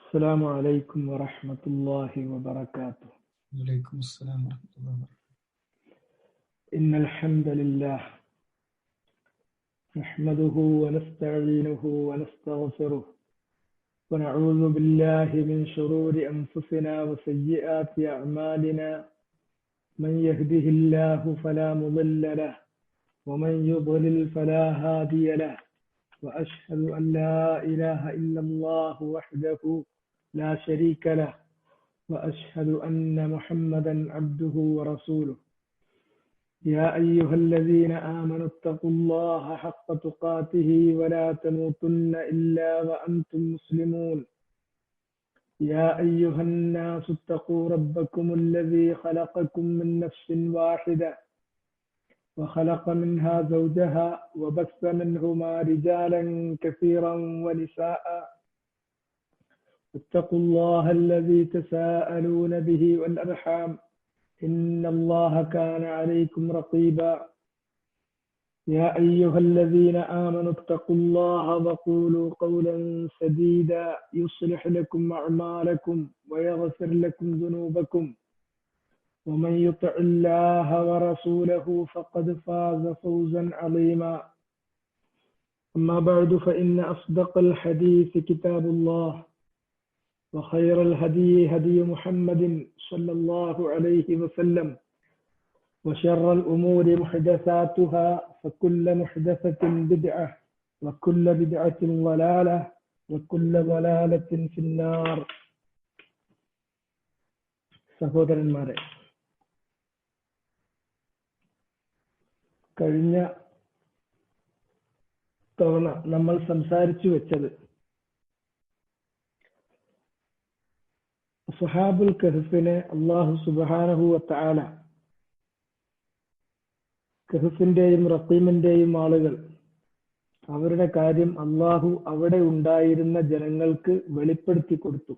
السلام عليكم ورحمة الله وبركاته. وعليكم السلام ورحمة الله وبركاته. إن الحمد لله نحمده ونستعينه ونستغفره ونعوذ بالله من شرور أنفسنا وسيئات أعمالنا. من يهده الله فلا مضل له ومن يضلل فلا هادي له. وأشهد أن لا إله إلا الله وحده لا شريك له وأشهد أن محمدا عبده ورسوله. يا أيها الذين آمنوا اتقوا الله حق تقاته ولا تموتن إلا وأنتم مسلمون. يا أيها الناس اتقوا ربكم الذي خلقكم من نفس واحدة وخلق منها زوجها وبث منهما رجالا كثيرا ونساء. اتقوا الله الذي تساءلون به والأرحام إن الله كان عليكم رقيبا. يا أيها الذين آمنوا اتقوا الله وقولوا قولا سديدا يصلح لكم أعمالكم ويغفر لكم ذنوبكم. ومن يطع الله ورسوله فقد فاز فوزا عظيما. أما بعد فإن أصدق الحديث كتاب الله وخير الهدي هدي محمد صلى الله عليه وسلم وشر الأمور محدثاتها فكل محدثة بدعة وكل بدعة ضلالة وكل ضلالة في النار. സഹോദരന്മാരെ, കഴിഞ്ഞ തവണ നമ്മൾ സംസാരിച്ചു വെച്ചത് അസ്ഹാബുൽ കഹ്ഫിനെ അല്ലാഹു സുബ്ഹാനഹു വ തആല കഹ്ഫിന്റെയും റഖീമിന്റെയും ആളുകൾ, അവരുടെ കാര്യം അല്ലാഹു അവിടെ ഉണ്ടായിരുന്ന ജനങ്ങൾക്ക് വെളിപ്പെടുത്തി കൊടുത്തു.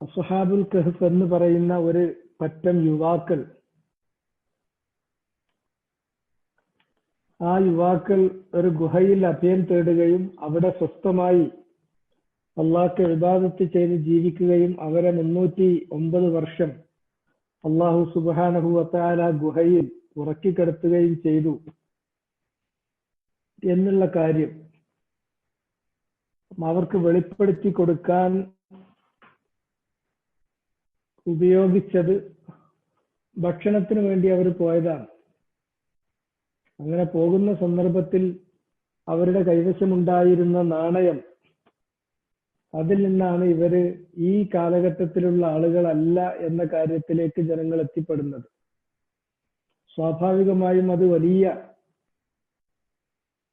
അസ്ഹാബുൽ കഹ്ഫ് എന്ന് പറയുന്ന ഒരു പറ്റം യുവാക്കൾ, ആ യുവാക്കൾ ഒരു ഗുഹയിൽ അഭയം തേടുകയും അവിടെ സ്വസ്ഥമായി അള്ളാഹ്ക്ക് ഇബാദത്ത് ചെയ്ത് ജീവിക്കുകയും അവരെ 309 വർഷം അള്ളാഹു സുബ്ഹാനഹു വ തആല ഗുഹയിൽ ഉറക്കിക്കിടത്തുകയും ചെയ്തു എന്നുള്ള കാര്യം അവർക്ക് വെളിപ്പെടുത്തി കൊടുക്കാൻ ഉപയോഗിച്ചത് ഭക്ഷണത്തിന് വേണ്ടി അവർ പോയതാണ്. അങ്ങനെ പോകുന്ന സന്ദർഭത്തിൽ അവരുടെ കൈവശമുണ്ടായിരുന്ന നാണയം, അതിൽ നിന്നാണ് ഇവര് ഈ കാലഘട്ടത്തിലുള്ള ആളുകളല്ല എന്ന കാര്യത്തിലേക്ക് ജനങ്ങൾ എത്തിപ്പെടുന്നത്. സ്വാഭാവികമായും അത് വലിയ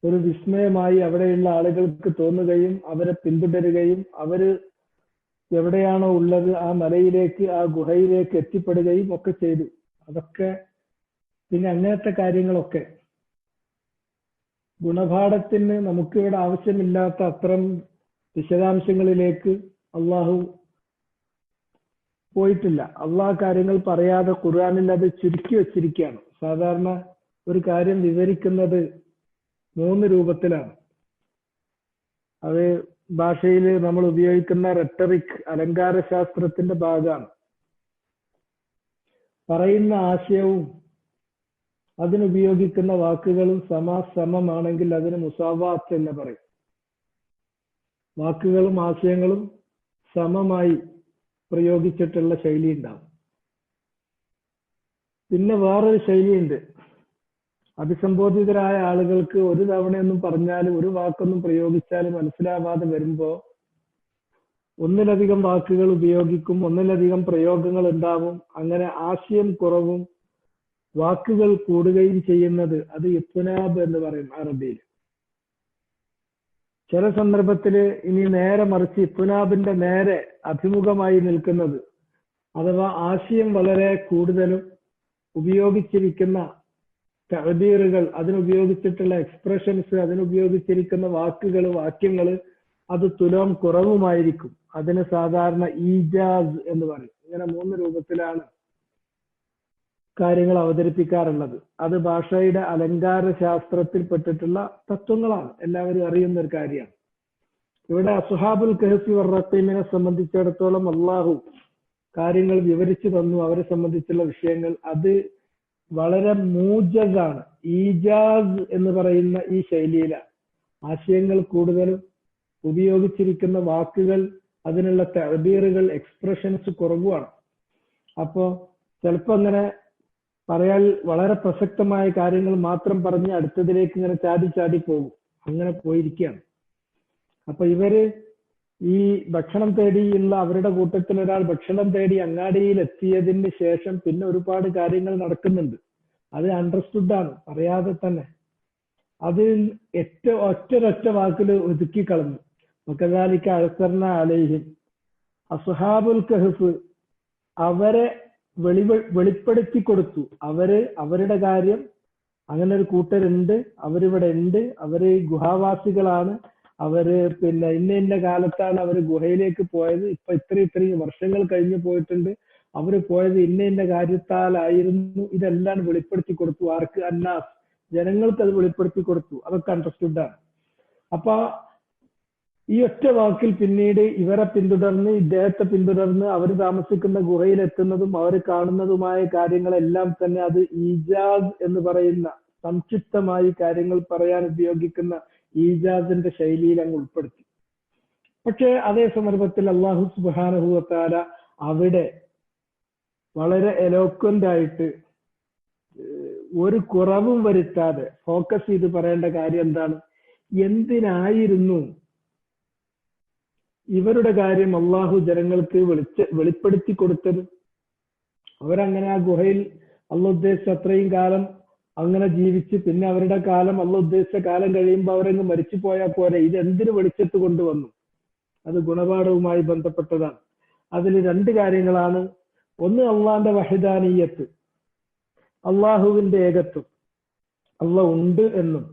ഒരു വിസ്മയമായി അവിടെയുള്ള ആളുകൾക്ക് തോന്നുകയും അവരെ പിന്തുടരുകയും അവര് എവിടെയാണോ ഉള്ളത് ആ മലയിലേക്ക്, ആ ഗുഹയിലേക്ക് എത്തിപ്പെടുകയും ഒക്കെ ചെയ്തു. അതൊക്കെ പിന്നെ അങ്ങനത്തെ കാര്യങ്ങളൊക്കെ ഗുണപാഠത്തിന് നമുക്കിവിടെ ആവശ്യമില്ലാത്ത അത്തരം വിശദാംശങ്ങളിലേക്ക് അള്ളാഹു പോയിട്ടില്ല. അള്ളാഹ് കാര്യങ്ങൾ പറയാതെ ഖുർആനിൽ അത് ചുരുക്കി വച്ചിരിക്കുകയാണ്. സാധാരണ ഒരു കാര്യം വിവരിക്കുന്നത് 3 രൂപത്തിലാണ്. അത് ഭാഷയിൽ നമ്മൾ ഉപയോഗിക്കുന്ന റെട്ടറിക്, അലങ്കാര ശാസ്ത്രത്തിന്റെ ഭാഗമാണ്. പറയുന്ന ആശയവും അതിനുപയോഗിക്കുന്ന വാക്കുകളും സമമാണെങ്കിൽ അതിന് മുസാവാത്ത് എന്ന് പറയും. വാക്കുകളും ആശയങ്ങളും സമമായി പ്രയോഗിച്ചിട്ടുള്ള ശൈലി ഉണ്ടാവും. പിന്നെ വേറൊരു ശൈലിയുണ്ട്. അഭിസംബോധിതരായ ആളുകൾക്ക് ഒരു തവണയൊന്നും പറഞ്ഞാലും ഒരു വാക്കൊന്നും പ്രയോഗിച്ചാലും മനസ്സിലാവാതെ വരുമ്പോ ഒന്നിലധികം വാക്കുകൾ ഉപയോഗിക്കും, ഒന്നിലധികം പ്രയോഗങ്ങൾ ഉണ്ടാവും. അങ്ങനെ ആശയം കുറവും വാക്കുകൾ കൂടുകയും ചെയ്യുന്നത് അത് ഇത്നാബ് എന്ന് പറയും അറബിയിൽ. ചില സന്ദർഭത്തില് ഇനി നേരെ മറിച്ച് ഇത്നാബിന്റെ നേരെ അഭിമുഖമായി നിൽക്കുന്നത്, അഥവാ ആശയം വളരെ കൂടുതലും ഉപയോഗിച്ചിരിക്കുന്ന തഅബീറുകൾ, അതിനുപയോഗിച്ചിട്ടുള്ള എക്സ്പ്രഷൻസ്, അതിനുപയോഗിച്ചിരിക്കുന്ന വാക്കുകൾ, വാക്യങ്ങൾ അത് തുലോം കുറവുമായിരിക്കും. അതിന് സാധാരണ ഈജാസ് എന്ന് പറയും. ഇങ്ങനെ 3 രൂപത്തിലാണ് കാര്യങ്ങൾ അവതരിപ്പിക്കാറുള്ളത്. അത് ഭാഷയുടെ അലങ്കാര ശാസ്ത്രത്തിൽപ്പെട്ടിട്ടുള്ള തത്വങ്ങളാണ്, എല്ലാവരും അറിയുന്ന ഒരു കാര്യമാണ്. ഇവിടെ അസ്ഹാബുൽ കഹ്ഫി വറഖീമിനെ സംബന്ധിച്ചിടത്തോളം അള്ളാഹു കാര്യങ്ങൾ വിവരിച്ചു തന്നു. അവരെ സംബന്ധിച്ചുള്ള വിഷയങ്ങൾ അത് വളരെ മൂജസാണ്. ഈജാസ് എന്ന് പറയുന്ന ഈ ശൈലിയിലാണ്. ആശയങ്ങൾ കൂടുതലും ഉപയോഗിച്ചിരിക്കുന്ന വാക്കുകൾ, അതിനുള്ള തഅബീറുകൾ, എക്സ്പ്രഷൻസ് കുറവുമാണ്. അപ്പോ ചിലപ്പോ അങ്ങനെ പറയാൻ വളരെ പ്രസക്തമായ കാര്യങ്ങൾ മാത്രം പറഞ്ഞ് അടുത്തതിലേക്ക് ഇങ്ങനെ ചാടി ചാടി പോകും. അങ്ങനെ പോയിരിക്കുകയാണ്. അപ്പൊ ഇവര് ഈ ഭക്ഷണം തേടിയുള്ള അവരുടെ കൂട്ടത്തിൽ ഒരാൾ ഭക്ഷണം തേടി അങ്ങാടിയിൽ എത്തിയതിന് ശേഷം പിന്നെ ഒരുപാട് കാര്യങ്ങൾ നടക്കുന്നുണ്ട്. അത് അണ്ടർസ്റ്റുഡാണ്, പറയാതെ തന്നെ. അത് ഒറ്റ വാക്കിൽ ഒതുക്കി കളഞ്ഞു. വകദാലിക അഅ്സർന അലൈഹിം, അസ്ഹാബുൽ കഹ്ഫ് അവരെ വെളിപ്പെടുത്തി കൊടുത്തു. അവരുടെ കാര്യം, അങ്ങനെ ഒരു കൂട്ടരുണ്ട്, അവരിവിടെ ഉണ്ട്, അവര് ഗുഹാവാസികളാണ്, അവര് ഇന്ന കാലത്താണ് അവര് ഗുഹയിലേക്ക് പോയത്, ഇപ്പൊ ഇത്രയും വർഷങ്ങൾ കഴിഞ്ഞു പോയിട്ടുണ്ട്, അവര് പോയത് ഇന്ന കാര്യത്താലായിരുന്നു. ഇതെല്ലാം വെളിപ്പെടുത്തി കൊടുത്തു. ആർക്ക്? അന്നാസ്, ജനങ്ങൾക്ക് അത് വെളിപ്പെടുത്തി കൊടുത്തു. അതൊക്കെ അണ്ടർസ്റ്റുഡാണ്. അപ്പൊ ഈ ഒറ്റ വാക്കിൽ പിന്നീട് ഇവരെ പിന്തുടർന്ന്, ഇദ്ദേഹത്തെ പിന്തുടർന്ന് അവർ താമസിക്കുന്ന ഗുഹയിൽ എത്തുന്നതും അവർ കാണുന്നതുമായ കാര്യങ്ങളെല്ലാം തന്നെ അത് ഈജാസ് എന്ന് പറയുന്ന സംക്ഷിപ്തമായി കാര്യങ്ങൾ പറയാൻ ഉപയോഗിക്കുന്ന ഈജാസിന്റെ ശൈലിയിൽ അങ്ങ് ഉൾപ്പെടുത്തി. പക്ഷെ അതേ സന്ദർഭത്തിൽ അല്ലാഹു സുബ്ഹാനഹു വ തആല അവിടെ വളരെ എലോക്വന്റ് ആയിട്ട് ഒരു കുറവും വരുത്താതെ ഫോക്കസ് ചെയ്ത് പറയേണ്ട കാര്യം എന്താണ്? എന്തിനായിരുന്നു ഇവരുടെ കാര്യം അള്ളാഹു ജനങ്ങൾക്ക് വെളിപ്പെടുത്തി കൊടുത്തത്? അവരങ്ങനെ ആ ഗുഹയിൽ അള്ളാഹു ഉദ്ദേശിച്ച അത്രയും കാലം അങ്ങനെ ജീവിച്ച് പിന്നെ അവരുടെ കാലം, അള്ളാഹു ഉദ്ദേശിച്ച കാലം കഴിയുമ്പോൾ അവരങ്ങ് മരിച്ചു പോയാൽ പോരെ. ഇതെന്തിനു വെളിച്ചത്ത് കൊണ്ടുവന്നു? അത് ഗുണപാഠവുമായി ബന്ധപ്പെട്ടതാണ്. അതിൽ രണ്ട് കാര്യങ്ങളാണ്. ഒന്ന് അള്ളാന്റെ വഹദാനിയത്ത്, അള്ളാഹുവിന്റെ ഏകത്വം, അള്ളാഹ് ഉണ്ട് എന്നും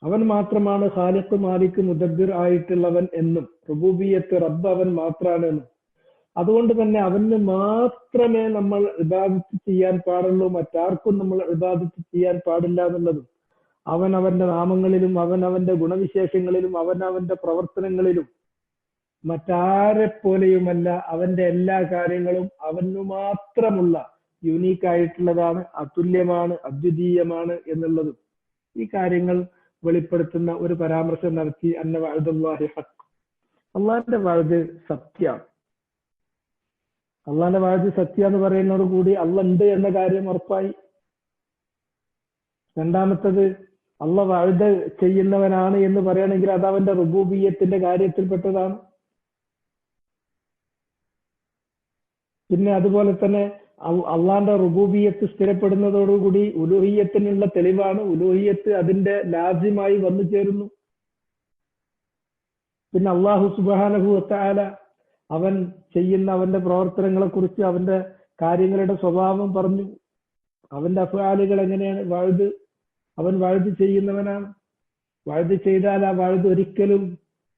അവൻ മാത്രമാണ് ഖാലിഖ് മാലിക് മുദബ്ബിർ ആയിട്ടുള്ളവൻ എന്നും, റുബൂബിയത്ത് റബ്ബ് അവൻ മാത്രമാണ് എന്നും. അതുകൊണ്ട് തന്നെ അവന് മാത്രമേ നമ്മൾ ഇബാദത്ത് ചെയ്യാൻ പാടുള്ളൂ, മറ്റാർക്കും നമ്മൾ ഇബാദത്ത് ചെയ്യാൻ പാടില്ല എന്നുള്ളതും, അവൻ അവന്റെ നാമങ്ങളിലും അവൻ അവന്റെ ഗുണവിശേഷങ്ങളിലും അവൻ അവന്റെ പ്രവർത്തനങ്ങളിലും മറ്റാരെ പോലെയുമല്ല. അവന്റെ എല്ലാ കാര്യങ്ങളും അവനു മാത്രമുള്ള യുണീക്ക് ആയിട്ടുള്ളതാണ്, അതുല്യമാണ്, അദ്വിതീയമാണ് എന്നുള്ളതും ഈ കാര്യങ്ങൾ വെളിപ്പെടുത്തുന്ന ഒരു പരാമർശം നടത്തി. അന്ന വഅദുല്ലാഹി ഹഖ്, അള്ളാഹിന്റെ വഅദ് സത്യമാണ്. അള്ളാഹിന്റെ വഅദ് സത്യം എന്ന് പറയുന്നതോട് കൂടി അള്ളാഹ് ഉണ്ട് എന്ന കാര്യം ഉറപ്പായി. രണ്ടാമത്തത്, അള്ളാഹ് വഅദ് ചെയ്യുന്നവനാണ് എന്ന് പറയുകയാണെങ്കിൽ അത് അവന്റെ റുബൂബിയ്യത്തിന്റെ കാര്യത്തിൽപ്പെട്ടതാണ്. പിന്നെ അതുപോലെ തന്നെ അള്ളാന്റെ റുബൂബിയത്ത് സ്ഥിരപ്പെടുന്നതോടുകൂടി ഉലൂഹിയത്തിനുള്ള തെളിവാണ്. ഉലൂഹിയത്ത് അതിന്റെ ലാസിമായി വന്നു ചേരുന്നു. പിന്നെ അള്ളാഹു സുബ്ഹാനഹു വ തആല അവൻ ചെയ്യുന്ന അവന്റെ പ്രവർത്തനങ്ങളെ കുറിച്ച്, അവന്റെ കാര്യങ്ങളുടെ സ്വഭാവം പറഞ്ഞു. അവന്റെ അഫ്ആലുകൾ എങ്ങനെയാണ്? വഅദ്, അവൻ വഅദ് ചെയ്യുന്നവനാണ്. വഅദ് ചെയ്താൽ ആ വഅദ് ഒരിക്കലും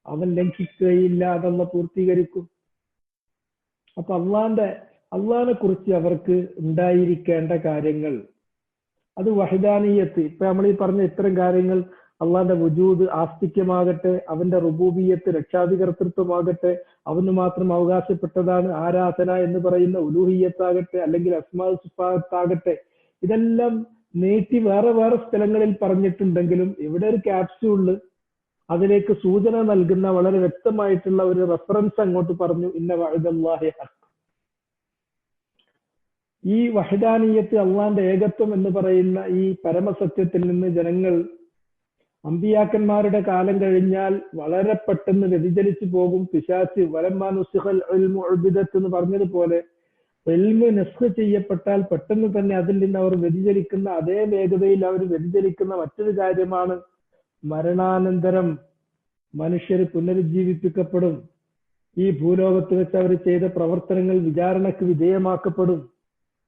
അവൻ ലംഘിക്കുകയില്ല, അതല്ല പൂർത്തീകരിക്കും. അപ്പൊ അള്ളാഹിനെ കുറിച്ച് അവർക്ക് ഉണ്ടായിരിക്കേണ്ട കാര്യങ്ങൾ അത് വഹദാനിയത്ത്. ഇപ്പൊ നമ്മൾ ഈ പറഞ്ഞ ഇത്തരം കാര്യങ്ങൾ, അള്ളാഹിന്റെ വുജൂദ് ആസ്തിക്യമാകട്ടെ, അവന്റെ റുബൂബിയത്ത് രക്ഷാധികർത്തൃത്വമാകട്ടെ, അവന് മാത്രം അവകാശപ്പെട്ടതാണ് ആരാധന എന്ന് പറയുന്ന ഉലൂഹിയത്താകട്ടെ, അല്ലെങ്കിൽ അസ്മാ സിഫാത്താകട്ടെ, ഇതെല്ലാം നീട്ടി വേറെ വേറെ സ്ഥലങ്ങളിൽ പറഞ്ഞിട്ടുണ്ടെങ്കിലും ഇവിടെ ഒരു ക്യാപ്സ്യൂളില് അതിലേക്ക് സൂചന നൽകുന്ന വളരെ വ്യക്തമായിട്ടുള്ള ഒരു റെഫറൻസ് അങ്ങോട്ട് പറഞ്ഞു. ഇന്ന വഅദല്ലാഹി ഹഖ്. ഈ വഹദാനിയത്ത്, അള്ളാന്റെ ഏകത്വം എന്ന് പറയുന്ന ഈ പരമസത്യത്തിൽ നിന്ന് ജനങ്ങൾ അമ്പിയാക്കന്മാരുടെ കാലം കഴിഞ്ഞാൽ വളരെ പെട്ടെന്ന് വ്യതിചലിച്ചു പോകും. പിശാച് വലമ്മാ നുസിഖൽ ഇൽമു ഉബിദത്ത് എന്ന് പറഞ്ഞതുപോലെ ഇൽമ് നസ്ഖ് ചെയ്യപ്പെട്ടാൽ പെട്ടെന്ന് തന്നെ അതിൽ നിന്ന് അവർ വ്യതിചലിക്കുന്ന അതേ വേഗതയിൽ അവർ വ്യതിചലിക്കുന്ന മറ്റൊരു കാര്യമാണ് മരണാനന്തരം മനുഷ്യർ പുനരുജ്ജീവിപ്പിക്കപ്പെടും. ഈ ഭൂലോകത്ത് വെച്ച് അവർ ചെയ്ത പ്രവർത്തനങ്ങൾ വിചാരണക്ക് വിധേയമാക്കപ്പെടും.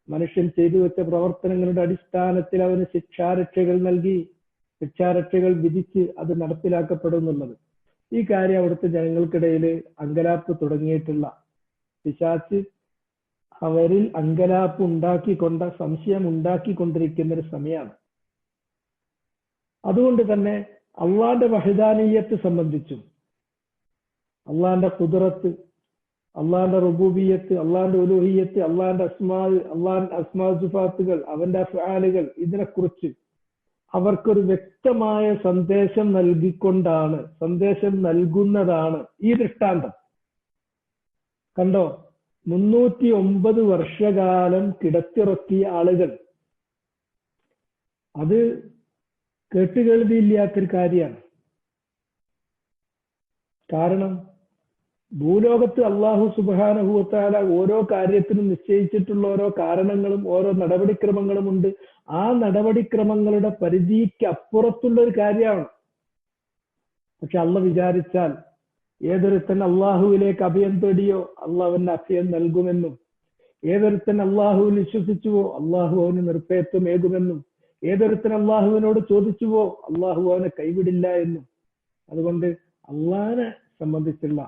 മനുഷ്യൻ ചെയ്തു വെച്ച പ്രവർത്തനങ്ങളുടെ അടിസ്ഥാനത്തിൽ അവന് ശിക്ഷാരക്ഷകൾ നൽകി, ശിക്ഷാരക്ഷകൾ വിധിച്ച് അത് നടപ്പിലാക്കപ്പെടും എന്നുള്ളത്. ഈ കാര്യം അവിടുത്തെ ജനങ്ങൾക്കിടയിൽ അങ്കലാപ്പ് തുടങ്ങിയിട്ടുള്ള പിശാച് അവരിൽ അങ്കലാപ്പ് സംശയം ഉണ്ടാക്കിക്കൊണ്ടിരിക്കുന്ന ഒരു സമയമാണ്. അതുകൊണ്ട് തന്നെ അള്ളാന്റെ വഹദാനിയത്ത് സംബന്ധിച്ചും അള്ളാന്റെ ഖുദ്റത്ത്, അള്ളാന്റെ റുബൂബിയത്ത്, അള്ളാന്റെ ഉലൂഹിയത്ത്, അള്ളാന്റെ അസ്മാ സിഫാത്തുകൾ, അവന്റെ അഫ്ആലുകൾ, ഇതിനെക്കുറിച്ച് അവർക്കൊരു വ്യക്തമായ സന്ദേശം നൽകുന്നതാണ് ഈ ദൃഷ്ടാന്തം. കണ്ടോ, 309 വർഷകാലം കിടത്തിറക്കിയ ആളുകൾ, അത് കേട്ടുകേൾവിയില്ലാത്തൊരു കാര്യമാണ്. കാരണം ഭൂലോകത്ത് അള്ളാഹു സുബ്ഹാനഹു വ തആല ഓരോ കാര്യത്തിനും നിശ്ചയിച്ചിട്ടുള്ള ഓരോ കാരണങ്ങളും ഓരോ നടപടിക്രമങ്ങളും ഉണ്ട്. ആ നടപടിക്രമങ്ങളുടെ പരിധിക്ക് അപ്പുറത്തുള്ള ഒരു കാര്യമാണ്. പക്ഷെ അള്ളാഹ് വിചാരിച്ചാൽ ഏതൊരുത്തൻ അള്ളാഹുവിലേക്ക് അഭയം തേടിയോ അള്ളാഹു അവന് അഭയം നൽകുമെന്നും, ഏതൊരുത്തൻ അള്ളാഹുവിൽ വിശ്വസിച്ചുവോ അള്ളാഹു അവന് നിർഭയത്വമേകുമെന്നും, ഏതൊരുത്തൻ അള്ളാഹുവിനോട് ചോദിച്ചുവോ അള്ളാഹു അവനെ കൈവിടില്ല എന്നും. അതുകൊണ്ട് അള്ളാഹിനെ സംബന്ധിച്ചുള്ള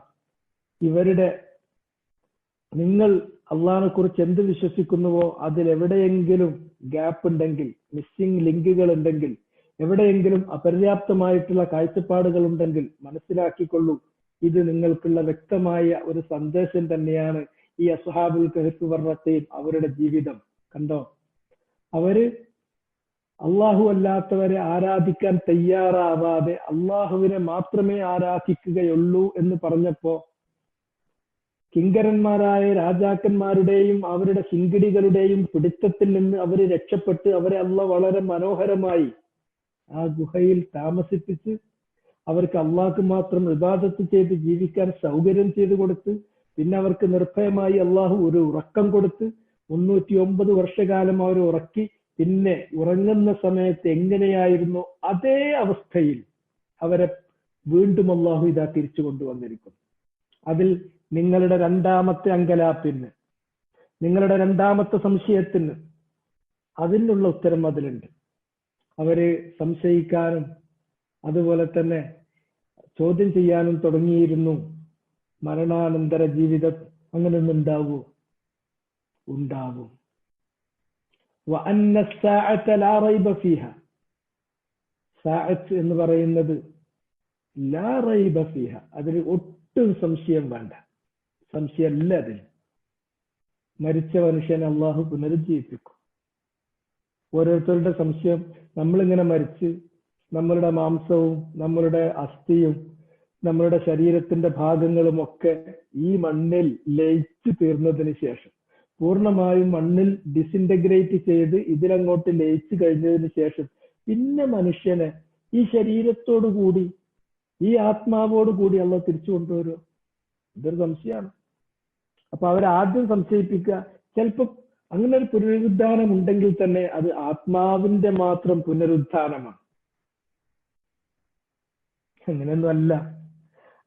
നിങ്ങൾ അള്ളാഹിനെ കുറിച്ച് എന്ത് വിശ്വസിക്കുന്നുവോ അതിൽ എവിടെയെങ്കിലും ഗ്യാപ്പ് ഉണ്ടെങ്കിൽ, മിസ്സിംഗ് ലിങ്കുകൾ ഉണ്ടെങ്കിൽ, എവിടെയെങ്കിലും അപര്യാപ്തമായിട്ടുള്ള കാഴ്ചപ്പാടുകൾ ഉണ്ടെങ്കിൽ മനസ്സിലാക്കിക്കൊള്ളൂ, ഇത് നിങ്ങൾക്കുള്ള വ്യക്തമായ ഒരു സന്ദേശം തന്നെയാണ് ഈ അസ്ഹാബുൽ കഹ്ഫ് വർറഖീം അവരുടെ ജീവിതം. കണ്ടോ, അവര് അള്ളാഹു അല്ലാത്തവരെ ആരാധിക്കാൻ തയ്യാറാവാതെ അള്ളാഹുവിനെ മാത്രമേ ആരാധിക്കുകയുള്ളൂ എന്ന് പറഞ്ഞപ്പോ കിങ്കരന്മാരായ രാജാക്കന്മാരുടെയും അവരുടെ ശിങ്കിടികളുടെയും പിടുത്തത്തിൽ നിന്ന് അവര് രക്ഷപ്പെട്ട് അവരെ അള്ളാഹ് വളരെ മനോഹരമായി ആ ഗുഹയിൽ താമസിപ്പിച്ച് അവർക്ക് അള്ളാഹ്ക്ക് മാത്രം ഇബാദത്ത് ചെയ്ത് ജീവിക്കാൻ സൗകര്യം ചെയ്തു കൊടുത്ത്, പിന്നെ അവർക്ക് നിർഭയമായി അള്ളാഹു ഒരു ഉറക്കം കൊടുത്ത് 309 വർഷകാലം അവർ ഉറക്കി. പിന്നെ ഉറങ്ങുന്ന സമയത്ത് എങ്ങനെയായിരുന്നു അതേ അവസ്ഥയിൽ അവരെ വീണ്ടും അള്ളാഹു ഇതാ തിരിച്ചു കൊണ്ടുവന്നിരിക്കുന്നു. അതിൽ നിങ്ങളുടെ രണ്ടാമത്തെ അങ്കലാപ്പിന്, നിങ്ങളുടെ രണ്ടാമത്തെ സംശയത്തിന് അതിനുള്ള ഉത്തരം അതിലുണ്ട്. അവര് സംശയിക്കാനും അതുപോലെ തന്നെ ചോദ്യം ചെയ്യാനും തുടങ്ങിയിരുന്നു. മരണാനന്തര ജീവിതം അങ്ങനെയൊന്നും ഉണ്ടാവും. സാഅത്ത് എന്ന് പറയുന്നത് ലാ റൈബ ഫീഹ, അതിൽ ഒട്ടും സംശയം വേണ്ട, സംശയമല്ല അതിൽ. മരിച്ച മനുഷ്യനെ അള്ളാഹു പുനരുജ്ജീവിപ്പിക്കും. ഓരോരുത്തരുടെ സംശയം, നമ്മളിങ്ങനെ മരിച്ച് നമ്മളുടെ മാംസവും നമ്മളുടെ അസ്ഥിയും നമ്മളുടെ ശരീരത്തിന്റെ ഭാഗങ്ങളും ഒക്കെ ഈ മണ്ണിൽ ലയിച്ചു തീർന്നതിന് ശേഷം, പൂർണ്ണമായും മണ്ണിൽ ഡിസിൻറ്റഗ്രേറ്റ് ചെയ്ത് ഇതിലങ്ങോട്ട് ലയിച്ചു കഴിഞ്ഞതിന് ശേഷം പിന്നെ മനുഷ്യനെ ഈ ശരീരത്തോടു കൂടി ഈ ആത്മാവോട് കൂടി അള്ളാഹ് തിരിച്ചു കൊണ്ടുവരുമോ? ഇതൊരു സംശയമാണ്. അപ്പൊ അവരാദ്യം സംശയിപ്പിക്കുക, ചിലപ്പോൾ അങ്ങനെ ഒരു പുനരുദ്ധാനം ഉണ്ടെങ്കിൽ തന്നെ അത് ആത്മാവിന്റെ മാത്രം പുനരുദ്ധാനമാണ്. അങ്ങനെയൊന്നുമല്ല,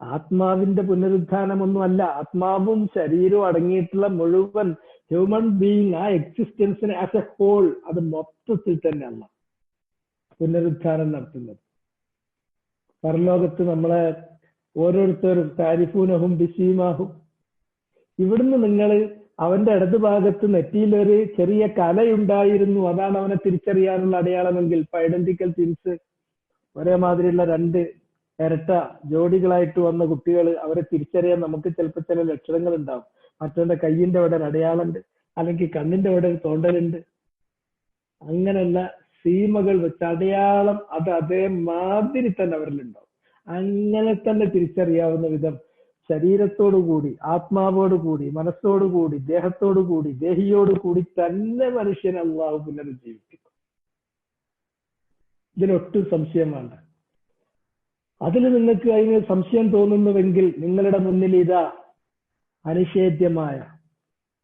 ആത്മാവിന്റെ പുനരുദ്ധാനമൊന്നുമല്ല. ആത്മാവും ശരീരവും അടങ്ങിയിട്ടുള്ള മുഴുവൻ ഹ്യൂമൻ ബീയിങ്, ആ എക്സിസ്റ്റൻസിനെ ആസ് എ ഹോൾ, അത് മൊത്തത്തിൽ തന്നെ അല്ല പുനരുദ്ധാനം നടത്തുന്നത്. പരലോകത്ത് നമ്മളെ ഓരോരുത്തരും താരിഫൂനഹും ബിസീമാഹും, ഇവിടുന്ന് നിങ്ങൾ അവന്റെ ഇടതുഭാഗത്ത് നെറ്റിയിലൊരു ചെറിയ കലയുണ്ടായിരുന്നു, അതാണ് അവനെ തിരിച്ചറിയാനുള്ള അടയാളമെങ്കിൽ, ഇപ്പൊ ഐഡന്റിക്കൽ ട്വിൻസ് ഒരേ മാതിരിയുള്ള രണ്ട് ഇരട്ട ജോഡികളായിട്ട് വന്ന കുട്ടികൾ, അവരെ തിരിച്ചറിയാൻ നമുക്ക് ചിലപ്പോൾ ചില ലക്ഷണങ്ങൾ ഉണ്ടാവും. മറ്റവന്റെ കയ്യിന്റെ അവിടെ ഒരു അടയാളുണ്ട്, അല്ലെങ്കിൽ കണ്ണിന്റെ അവിടെ ഒരു തോണ്ടലുണ്ട്, അങ്ങനെയുള്ള സീമകൾ വെച്ച് അടയാളം അത് അതേമാതിരി തന്നെ അവരിലുണ്ടാവും. അങ്ങനെ തന്നെ തിരിച്ചറിയാവുന്ന വിധം ശരീരത്തോടുകൂടി, ആത്മാവോടുകൂടി, മനസ്സോടുകൂടി, ദേഹത്തോടുകൂടി, ദേഹിയോടുകൂടി തന്നെ മനുഷ്യനെ അള്ളാഹു പുനരുജ്ജീവിപ്പിക്കും. ഇതിലൊട്ടും സംശയം വേണ്ട. അതിൽ നിങ്ങൾക്ക് അതിന് സംശയം തോന്നുന്നുവെങ്കിൽ നിങ്ങളുടെ മുന്നിൽ ഇതാ അനിഷേധ്യമായ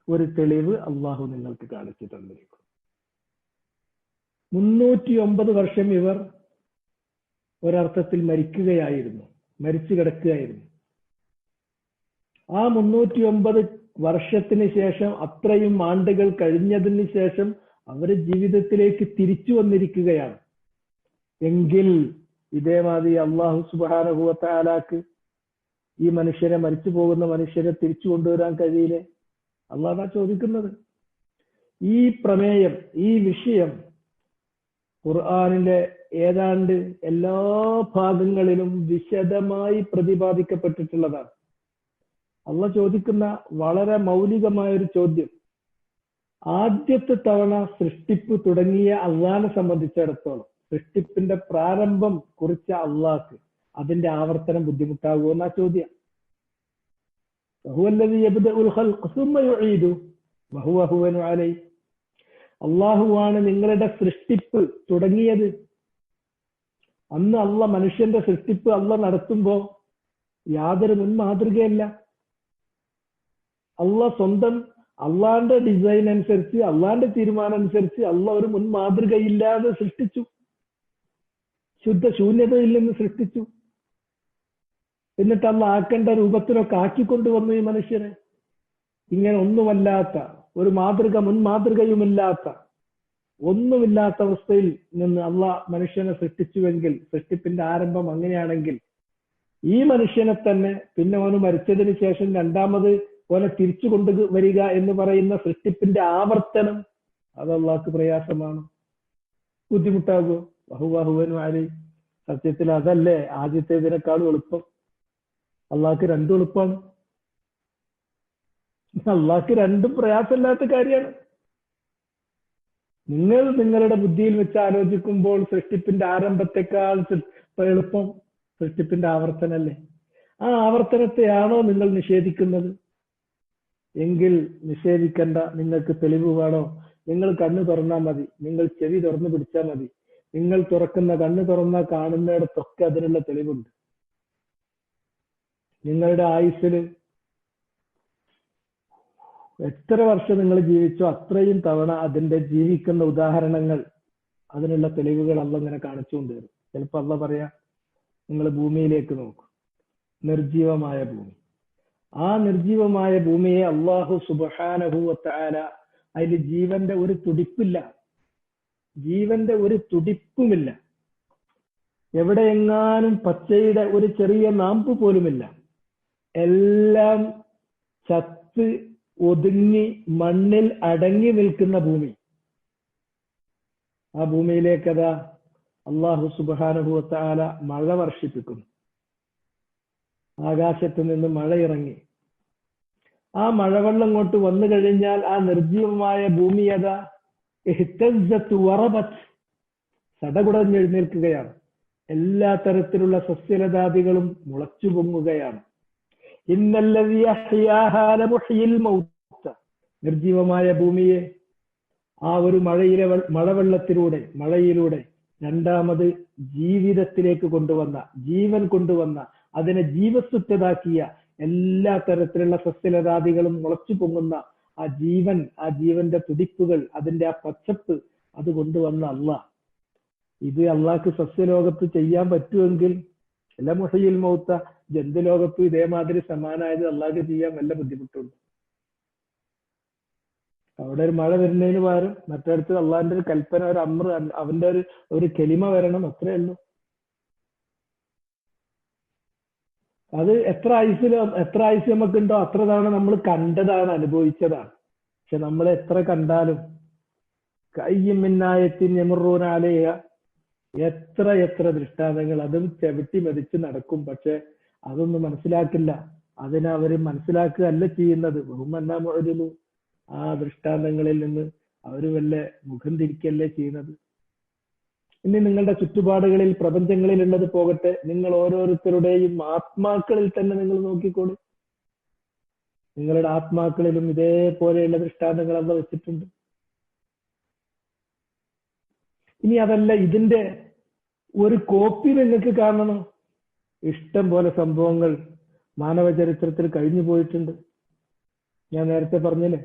ഒരു തെളിവ് അള്ളാഹു നിങ്ങൾക്ക് കാണിച്ചു തന്നിരിക്കും. 309 വർഷം ഇവർ ഒരർത്ഥത്തിൽ മരിച്ചു കിടക്കുകയായിരുന്നു. ആ 309 വർഷത്തിന് ശേഷം, അത്രയും ആണ്ടുകൾ കഴിഞ്ഞതിന് ശേഷം അവര് ജീവിതത്തിലേക്ക് തിരിച്ചു വന്നിരിക്കുകയാണ്. എങ്കിൽ ഇതേമാതിരി അള്ളാഹു സുബ്ഹാനഹു വ തആലക്ക് ഈ മനുഷ്യരെ, മരിച്ചു പോകുന്ന മനുഷ്യരെ തിരിച്ചു കൊണ്ടുവരാൻ കഴിയില്ലേ? അള്ളാഹാ ചോദിക്കുന്നത്. ഈ പ്രമേയം, ഈ വിഷയം ഖുർആനിലെ ഏതാണ്ട് എല്ലാ ഭാഗങ്ങളിലും വിശദമായി പ്രതിപാദിക്കപ്പെട്ടിട്ടുള്ളതാണ്. അള്ളാഹ് ചോദിക്കുന്ന വളരെ മൗലികമായ ഒരു ചോദ്യം, ആദ്യത്തെ തവണ സൃഷ്ടിപ്പ് തുടങ്ങിയ അള്ളാഹിനെ സംബന്ധിച്ചിടത്തോളം, സൃഷ്ടിപ്പിന്റെ പ്രാരംഭം കുറിച്ച അള്ളാഹ്ക്ക് അതിന്റെ ആവർത്തനം ബുദ്ധിമുട്ടാകുമോ എന്നാ ചോദ്യം. അള്ളാഹുവാണ് നിങ്ങളുടെ സൃഷ്ടിപ്പ് തുടങ്ങിയത്. അന്ന് അള്ളാഹ് മനുഷ്യന്റെ സൃഷ്ടിപ്പ് അള്ളാഹ് നടത്തുമ്പോ യാതൊരു മുൻ മാതൃകയല്ല. അള്ളാഹ് സ്വന്തം അള്ളാന്റെ ഡിസൈൻ അനുസരിച്ച്, അള്ളാന്റെ തീരുമാനം അനുസരിച്ച് അള്ളാഹ് ഒരു മുൻ മാതൃകയില്ലാതെ സൃഷ്ടിച്ചു. ശൂന്യതയിൽ നിന്ന് സൃഷ്ടിച്ചു. എന്നിട്ട് അള്ളാഹ് ആക്കേണ്ട രൂപത്തിലൊക്കെ ആക്കിക്കൊണ്ടുവന്നു ഈ മനുഷ്യനെ. ഇങ്ങനെ ഒന്നുമല്ലാത്ത, ഒരു മാതൃക മുൻ മാതൃകയുമില്ലാത്ത, ഒന്നുമില്ലാത്ത അവസ്ഥയിൽ നിന്ന് അള്ളാഹ് മനുഷ്യനെ സൃഷ്ടിച്ചുവെങ്കിൽ, സൃഷ്ടിപ്പിന്റെ ആരംഭം അങ്ങനെയാണെങ്കിൽ, ഈ മനുഷ്യനെ തന്നെ പിന്നെ അവന് മരിച്ചതിന് ശേഷം രണ്ടാമത് ഓനെ തിരിച്ചു കൊണ്ടുവരിക എന്ന് പറയുന്ന സൃഷ്ടിപ്പിന്റെ ആവർത്തനം, അത് അള്ളാഹ്ക്ക് പ്രയാസമാണ്, ബുദ്ധിമുട്ടാകുമോ? ബഹുബാഹുവനും ആര്? സത്യത്തിൽ അതല്ലേ ആദ്യത്തേതിനേക്കാളും എളുപ്പം. അള്ളാഹ്ക്ക് രണ്ടും എളുപ്പമാണ്. അള്ളാഹ്ക്ക് രണ്ടും പ്രയാസമില്ലാത്ത കാര്യമാണ്. നിങ്ങൾ നിങ്ങളുടെ ബുദ്ധിയിൽ വെച്ച് ആലോചിക്കുമ്പോൾ സൃഷ്ടിപ്പിന്റെ ആരംഭത്തെക്കാൾ എളുപ്പം സൃഷ്ടിപ്പിന്റെ ആവർത്തനല്ലേ? ആ ആവർത്തനത്തെയാണോ നിങ്ങൾ നിഷേധിക്കുന്നത്? എങ്കിൽ നിഷേധിക്കണ്ട. നിങ്ങൾക്ക് തെളിവ് വേണോ? നിങ്ങൾ കണ്ണ് തുറന്നാൽ മതി, നിങ്ങൾ ചെവി തുറന്നു പിടിച്ചാൽ മതി. നിങ്ങൾ തുറക്കുന്ന കണ്ണ് തുറന്നാൽ കാണുന്നിടത്തൊക്കെ അതിനുള്ള തെളിവുണ്ട്. നിങ്ങളുടെ ആയുസ്സിൽ എത്ര വർഷം നിങ്ങൾ ജീവിച്ചോ അത്രയും തവണ അതിന്റെ ജീവിക്കുന്ന ഉദാഹരണങ്ങൾ, അതിനുള്ള തെളിവുകൾ അള്ളാഹ് ഇങ്ങനെ കാണിച്ചുകൊണ്ട് വരും. ചിലപ്പോ അള്ളാഹ് പറയാ, നിങ്ങൾ ഭൂമിയിലേക്ക് നോക്കൂ, നിർജീവമായ ഭൂമി. ആ നിർജീവമായ ഭൂമിയെ അള്ളാഹു സുബ്ഹാനഹു വ തആല അതിൽ ജീവന്റെ ഒരു തുടിപ്പില്ല, ജീവന്റെ ഒരു തുടിപ്പുമില്ല. എവിടെയെങ്ങാനും പച്ചയുടെ ഒരു ചെറിയ നാമ്പ് പോലുമില്ല. എല്ലാം ചത്ത് ഒതുങ്ങി മണ്ണിൽ അടങ്ങി നിൽക്കുന്ന ഭൂമി. ആ ഭൂമിയിലേക്കതാ അള്ളാഹു സുബ്ഹാനഹു വ തആല മഴ വർഷിപ്പിക്കുന്നു. ആകാശത്ത് നിന്ന് മഴ ഇറങ്ങി. ആ മഴവെള്ളം ഇങ്ങോട്ട് വന്നു കഴിഞ്ഞാൽ ആ നിർജീവമായ ഭൂമി അതാ സടകുടഞ്ഞെഴുന്നേൽക്കുകയാണ്. എല്ലാ തരത്തിലുള്ള സസ്യലതാദികളും മുളച്ചു പൊങ്ങുകയാണ്. നിർജീവമായ ഭൂമിയെ ആ ഒരു മഴയിലൂടെ രണ്ടാമത് ജീവിതത്തിലേക്ക് കൊണ്ടുവന്ന, ജീവൻ കൊണ്ടുവന്ന, അതിനെ ജീവസ്വത്വതാക്കിയ എല്ലാ തരത്തിലുള്ള സസ്യലതാദികളും മുളച്ചു പൊങ്ങുന്ന ആ ജീവൻ, ആ ജീവന്റെ തുടിപ്പുകൾ, അതിന്റെ ആ പച്ചപ്പ്, അത് കൊണ്ടുവന്ന അള്ളാഹ്. ഇത് അള്ളാഹ്ക്ക് സസ്യലോകത്ത് ചെയ്യാൻ പറ്റുമെങ്കിൽ എല്ലാ മുഹയിൽ മൗത്ത, ജന്തുലോകത്തും ഇതേമാതിരി സമാനായത് അള്ളാഹ്ക്ക് ചെയ്യാൻ വല്ല ബുദ്ധിമുട്ടുണ്ട്. അവിടെ ഒരു മഴ വരുന്നതിന് പകരം മറ്റടുത്ത് അള്ളാഹിന്റെ ഒരു കൽപ്പന, ഒരു അമ്ര, അവന്റെ ഒരു കെലിമ വരണം, അത്രേ ഉള്ളൂ. അത് എത്ര ആയുസ് നമുക്കുണ്ടോ അത്ര തവണ നമ്മൾ കണ്ടതാണ്, അനുഭവിച്ചതാണ്. പക്ഷെ നമ്മൾ എത്ര കണ്ടാലും കയ്യമ്മിന്നായത്തിൻ യമറൂനാലയ, എത്ര ദൃഷ്ടാന്തങ്ങൾ, അതും ചവിട്ടി മെതിച്ച് നടക്കും. പക്ഷെ അതൊന്നും മനസ്സിലാക്കില്ല. അതിനവര് മനസ്സിലാക്കുകയല്ല ചെയ്യുന്നത്. ബഹുമന്നാമൊഴിലു, ആ ദൃഷ്ടാന്തങ്ങളിൽ നിന്ന് അവര് വല്ല മുഖം തിരിക്കല്ലേ ചെയ്യുന്നത്. ഇനി നിങ്ങളുടെ ചുറ്റുപാടുകളിൽ, പ്രപഞ്ചങ്ങളിൽ ഉള്ളത് പോകട്ടെ, നിങ്ങൾ ഓരോരുത്തരുടെയും ആത്മാക്കളിൽ തന്നെ നിങ്ങൾ നോക്കിക്കോളൂ. നിങ്ങളുടെ ആത്മാക്കളിലും ഇതേപോലെയുള്ള ദൃഷ്ടാന്തങ്ങൾ അല്ല വെച്ചിട്ടുണ്ട്. ഇനി അതല്ല, ഇതിന്റെ ഒരു കോപ്പി നിങ്ങൾക്ക് കാണണോ? ഇഷ്ടം പോലെ സംഭവങ്ങൾ മാനവ ചരിത്രത്തിൽ കഴിഞ്ഞു പോയിട്ടുണ്ട്. ഞാൻ നേരത്തെ പറഞ്ഞില്ലേ,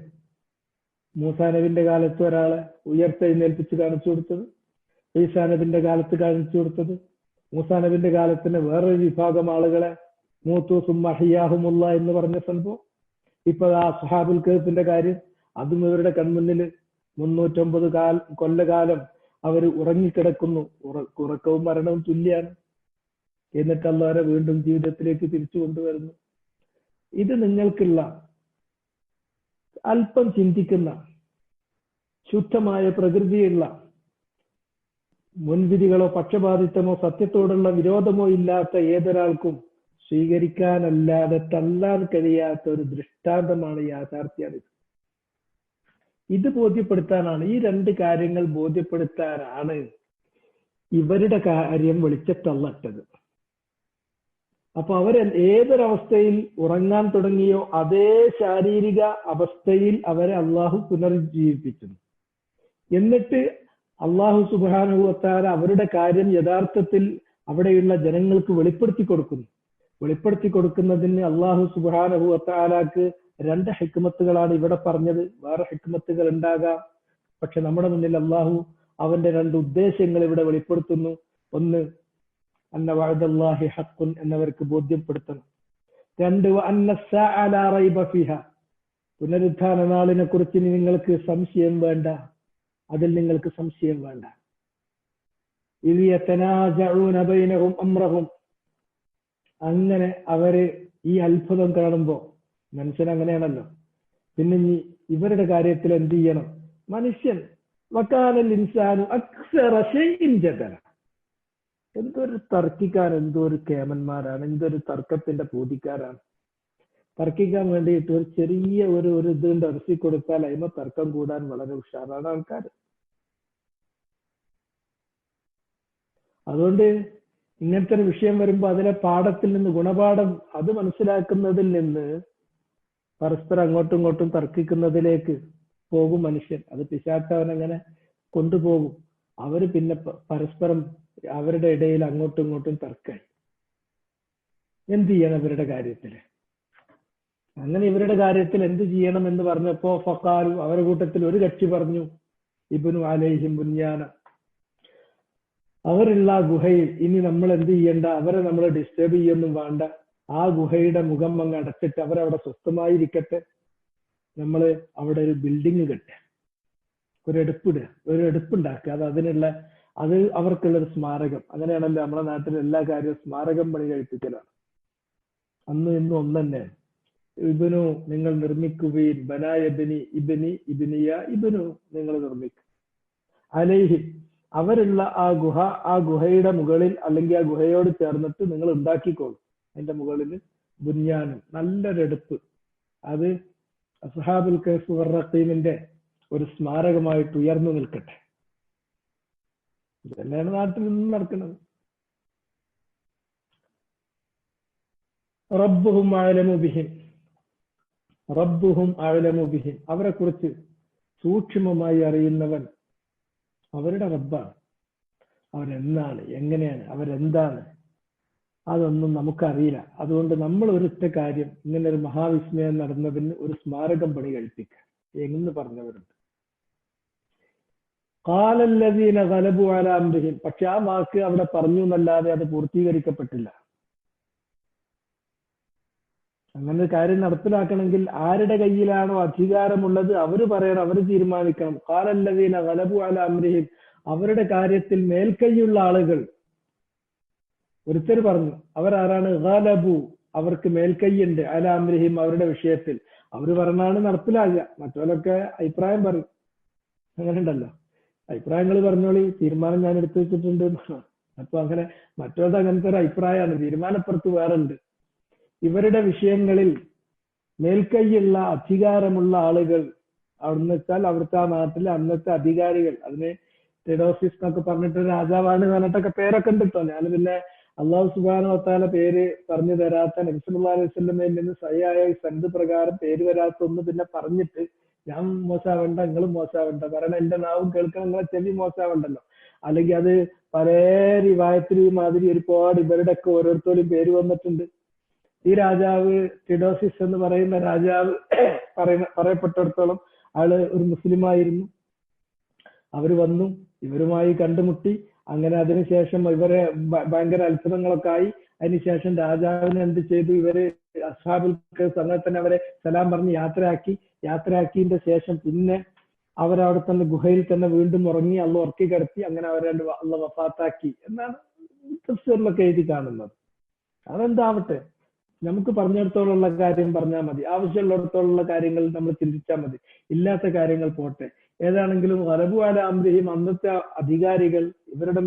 മൂസാ നബിന്റെ കാലത്ത് ഒരാളെ ഉയർത്തെഴുന്നേൽപ്പിച്ച് കാണിച്ചു കൊടുത്തത്, ഈസാ നബിന്റെ കാലത്ത് കാണിച്ചു കൊടുത്തത്, മൂസാ നബിന്റെ കാലത്തിന് വേറൊരു വിഭാഗം ആളുകളെ മൂത്തു സുമ്മ അഹ്യാഹുമുള്ള എന്ന് പറഞ്ഞ സംഭവം. ഇപ്പൊ ആ അസ്ഹാബുൽ കഹ്ഫിന്റെ കാര്യം, അതും ഇവരുടെ കൺമുന്നിൽ 309 കൊല്ലകാലം അവർ ഉറങ്ങിക്കിടക്കുന്നു. ഉറക്കവും മരണവും തുല്യാണ്. എന്നിട്ട് അല്ലാഹുവരെ വീണ്ടും ജീവിതത്തിലേക്ക് തിരിച്ചു കൊണ്ടുവരുന്നു. ഇത് നിങ്ങൾക്കുള്ള അല്പം ചിന്തിക്കുന്ന, ശുദ്ധമായ പ്രകൃതിയുള്ള, മുൻവിധികളോ പക്ഷപാതിത്വമോ സത്യത്തോടുള്ള വിരോധമോ ഇല്ലാത്ത ഏതൊരാൾക്കും സ്വീകരിക്കാനല്ലാതെ തള്ളാൻ കഴിയാത്ത ഒരു ദൃഷ്ടാന്തമാണ്, യാഥാർത്ഥ്യമാണിത്. ഇത് ബോധ്യപ്പെടുത്താനാണ്, ഈ രണ്ട് കാര്യങ്ങൾ ബോധ്യപ്പെടുത്താനാണ് ഇവരുടെ കാര്യം വെളിച്ചത്തള്ളട്ടത്. അപ്പൊ അവർ ഏതൊരവസ്ഥയിൽ ഉറങ്ങാൻ തുടങ്ങിയോ അതേ ശാരീരിക അവസ്ഥയിൽ അവരെ അള്ളാഹു പുനർജീവിപ്പിക്കുന്നു. എന്നിട്ട് അള്ളാഹു സുബ്ഹാനഹു വ തആല അവരുടെ കാര്യം യഥാർത്ഥത്തിൽ അവിടെയുള്ള ജനങ്ങൾക്ക് വെളിപ്പെടുത്തി കൊടുക്കുന്നു. വെളിപ്പെടുത്തി കൊടുക്കുന്നതിന് അള്ളാഹു സുബ്ഹാനഹു വ തആലക്ക് രണ്ട് ഹിക്മത്തുകളാണ് ഇവിടെ പറഞ്ഞത്. വേറെ ഹിക്മത്തുകൾ ഉണ്ടാകാം, പക്ഷെ നമ്മുടെ മുന്നിൽ അള്ളാഹു അവന്റെ രണ്ട് ഉദ്ദേശങ്ങൾ ഇവിടെ വെളിപ്പെടുത്തുന്നു. ഒന്ന്, അന്ന വഅദല്ലാഹി ഹഖ്ഖുൻ എന്നവർക്ക് ബോധ്യപ്പെടുത്തണം. രണ്ട്, അന്ന സ്സാഅ ലാ റൈബ ഫീഹാ, പുനരുത്ഥാന നാളിനെ കുറിച്ച് നിങ്ങൾക്ക് സംശയം വേണ്ട, അതിൽ നിങ്ങൾക്ക് സംശയം വേണ്ട. ഇദ് യതനാസഊന ബൈനഹും അംറഹും, അങ്ങനെ അവര് ഈ അത്ഭുതം കാണുമ്പോ, മനുഷ്യൻ അങ്ങനെയാണല്ലോ, പിന്നെ ഇവരുടെ കാര്യത്തിൽ എന്ത് ചെയ്യണം? മനുഷ്യൻ വകാനൽ ഇൻസാനു അക്സറ ഷൈഇൻ ജദല, എന്തൊരു തർക്കിക്കാരൻ, എന്തൊരു കേമന്മാരാണ്, എന്തൊരു തർക്കത്തിന്റെ പൂതിക്കാരാണ്. തർക്കിക്കാൻ വേണ്ടിയിട്ട് ഒരു ചെറിയ ഒരു ഇത് ഇറക്കി കൊടുത്താൽ അതിന് തർക്കം കൂടാൻ വളരെ ഉഷാറാണ് ആൾക്കാർ. അതുകൊണ്ട് ഇങ്ങനത്തെ ഒരു വിഷയം വരുമ്പോൾ അതിലെ പാഠത്തിൽ നിന്ന്, ഗുണപാഠം അത് മനസ്സിലാക്കുന്നതിൽ നിന്ന് പരസ്പരം അങ്ങോട്ടും ഇങ്ങോട്ടും തർക്കിക്കുന്നതിലേക്ക് പോകും മനുഷ്യൻ. അത് പിശാചവൻ അങ്ങനെ കൊണ്ടുപോകും. അവര് പിന്നെ പരസ്പരം അവരുടെ ഇടയിൽ അങ്ങോട്ടും ഇങ്ങോട്ടും തർക്കായി. എന്ത് ചെയ്യണം ഇവരുടെ കാര്യത്തില്? അങ്ങനെ ഇവരുടെ കാര്യത്തിൽ എന്ത് ചെയ്യണം എന്ന് പറഞ്ഞപ്പോ ഫഖാലു, അവരുടെ കൂട്ടത്തിൽ ഒരു കക്ഷി പറഞ്ഞു, ഇബ്നു അലൈഹിം ബുന്യാന, അവരുള്ള ആ ഗുഹയിൽ ഇനി നമ്മൾ എന്ത് ചെയ്യണ്ട, അവരെ നമ്മൾ ഡിസ്റ്റർബ് ചെയ്യൊന്നും വേണ്ട. ആ ഗുഹയുടെ മുഖം അങ്ങ് അടച്ചിട്ട് അവരവിടെ സ്വസ്ഥമായിരിക്കട്ടെ. നമ്മൾ അവിടെ ഒരു ബിൽഡിങ് കെട്ടുക, ഒരു എടുപ്പുണ്ടാക്കുക. അത് അവർക്കുള്ളൊരു സ്മാരകം. അങ്ങനെയാണല്ലോ നമ്മുടെ നാട്ടിൽ എല്ലാ കാര്യവും സ്മാരകം പണി കഴിപ്പിക്കലാണ്. അന്നും ഇന്നും ഒന്ന് തന്നെയാണ്. ഇബ്നു, നിങ്ങൾ നിർമ്മിക്കുകയും, ബനായ ഇബ്നി ഇബ്നിയ ഇബ്നു, നിങ്ങൾ നിർമ്മിക്കും. അലൈഹി, അവരുള്ള ആ ഗുഹയുടെ മുകളിൽ അല്ലെങ്കിൽ ആ ഗുഹയോട് ചേർന്നിട്ട് നിങ്ങൾ ഉണ്ടാക്കിക്കോളും. അതിന്റെ മുകളിൽ ബുന്യാനും, നല്ലൊരെടുപ്പ്, അത് അസ്ഹാബുൽ കഹ്ഫ് വർ-റഖീമിന്റെ ഒരു സ്മാരകമായിട്ട് ഉയർന്നു നിൽക്കട്ടെ. ഇതന്നെയാണ് നാട്ടിൽ നിന്നും നടക്കുന്നത്. റബ്ബുഹും അഅലമു ബിഹിം, റബ്ബുഹും അഅലമു ബിഹിം, അവരെ കുറിച്ച് സൂക്ഷ്മമായി അറിയുന്നവൻ അവരുടെ റബ്ബാണ്. അവരെന്താണ്, എങ്ങനെയാണ്, അവരെന്താണ്, അതൊന്നും നമുക്കറിയില്ല. അതുകൊണ്ട് നമ്മൾ ഒരൊറ്റ കാര്യം, ഇങ്ങനെ ഒരു മഹാവിസ്മയം നടന്നതിന് ഒരു സ്മാരകം പണി കഴിപ്പിക്കുക എന്ന് പറഞ്ഞവരുണ്ട്. ഖാലല്ലദീന ഗലബു അലാ അംരിഹിം, പക്ഷെ ആ വാക്ക് അവിടെ പറഞ്ഞു എന്നല്ലാതെ അത് പൂർത്തീകരിക്കപ്പെട്ടില്ല. അങ്ങനെ ഒരു കാര്യം നടപ്പിലാക്കണമെങ്കിൽ ആരുടെ കയ്യിലാണോ അധികാരമുള്ളത് അവര് പറയണം, അവര് തീരുമാനിക്കണം. ഖാലല്ലദീന ഗലബു അലാ അംരിഹിം, അവരുടെ കാര്യത്തിൽ മേൽക്കൈയുള്ള ആളുകൾ. ഒരുത്തർ പറഞ്ഞു, അവരാരാണ്? ഗലബു, അവർക്ക് മേൽക്കൈയുണ്ട്, അലാ അംരിഹിം, അവരുടെ വിഷയത്തിൽ. അവര് പറഞ്ഞാണ് നടപ്പിലാകുക. മറ്റവരൊക്കെ അഭിപ്രായം പറയും. അങ്ങനെ ഉണ്ടല്ലോ, അഭിപ്രായങ്ങൾ പറഞ്ഞോളി, തീരുമാനം ഞാൻ എടുത്തു വെച്ചിട്ടുണ്ട്. അപ്പൊ അങ്ങനെ മറ്റവരുടെ അങ്ങനത്തെ ഒരു അഭിപ്രായമാണ്, തീരുമാനപ്പുറത്ത് വേറെ ഉണ്ട്. ഇവരുടെ വിഷയങ്ങളിൽ മേൽക്കൈയുള്ള അധികാരമുള്ള ആളുകൾ, അവിടുന്ന് വെച്ചാൽ അവിടുത്തെ ആ നാട്ടിലെ അന്നത്തെ അധികാരികൾ, അതിന് ടെഡോസിസ് എന്നൊക്കെ പറഞ്ഞിട്ട് രാജാവാണ് പറഞ്ഞിട്ടൊക്കെ പേരൊക്കെ ഉണ്ട് കേട്ടോ. ഞാൻ പിന്നെ അള്ളാഹു സുബ്ഹാനഹു വ തആല പേര് പറഞ്ഞു തരാത്ത, നബി സല്ലല്ലാഹു അലൈഹി വസല്ലമയിൽ നിന്ന് സഹിയായ സനദ് പ്രകാരം പേര് വരാത്ത ഒന്ന് പിന്നെ പറഞ്ഞിട്ട് ഞാൻ മോശാവണ്ട, നിങ്ങളും മോശാവണ്ട, കാരണം എന്റെ നാവും കേൾക്കണം, നിങ്ങളെ ചെവി മോശാവണ്ടല്ലോ. അല്ലെങ്കിൽ അത് പല റിവായത്തിൽ മാതിരി ഒരുപാട് ഇവരുടെ ഒക്കെ ഓരോരുത്തരും പേര് വന്നിട്ടുണ്ട്. ഈ രാജാവ് ടിഡോസിസ് എന്ന് പറയുന്ന രാജാവ് പറയപ്പെട്ടിടത്തോളം ആള് ഒരു മുസ്ലിമായിരുന്നു. അവര് വന്നു, ഇവരുമായി കണ്ടുമുട്ടി. അങ്ങനെ അതിനുശേഷം ഇവരെ ഭയങ്കര അത്ഭുതങ്ങളൊക്കെ ആയി. അതിനുശേഷം രാജാവിനെ എന്ത് ചെയ്തു, ഇവര് അസ്ഹാബുൽ കഹ്ഫ് അങ്ങനെ തന്നെ അവരെ സലാം പറഞ്ഞ് യാത്രയാക്കിയതിന്റെ ശേഷം പിന്നെ അവരവിടെ തന്നെ ഗുഹയിൽ തന്നെ വീണ്ടും ഉറങ്ങി, അള്ള ഉറക്കി കിടത്തി. അങ്ങനെ അവരെ അള്ള വഫാത്താക്കി എന്നാണ് തഫ്സീറിലൊക്കെ എഴുതി കാണുന്നത്. അതെന്താവട്ടെ, നമുക്ക് പറഞ്ഞിടത്തോളമുള്ള കാര്യം പറഞ്ഞാൽ മതി, ആവശ്യമുള്ളിടത്തോളമുള്ള കാര്യങ്ങൾ നമ്മൾ ചിന്തിച്ചാൽ മതി, ഇല്ലാത്ത കാര്യങ്ങൾ പോട്ടെ. ഏതാണെങ്കിലും വലബുവാല അംരിഹിം, അന്നത്തെ അധികാരികൾ, ഇവരുടെ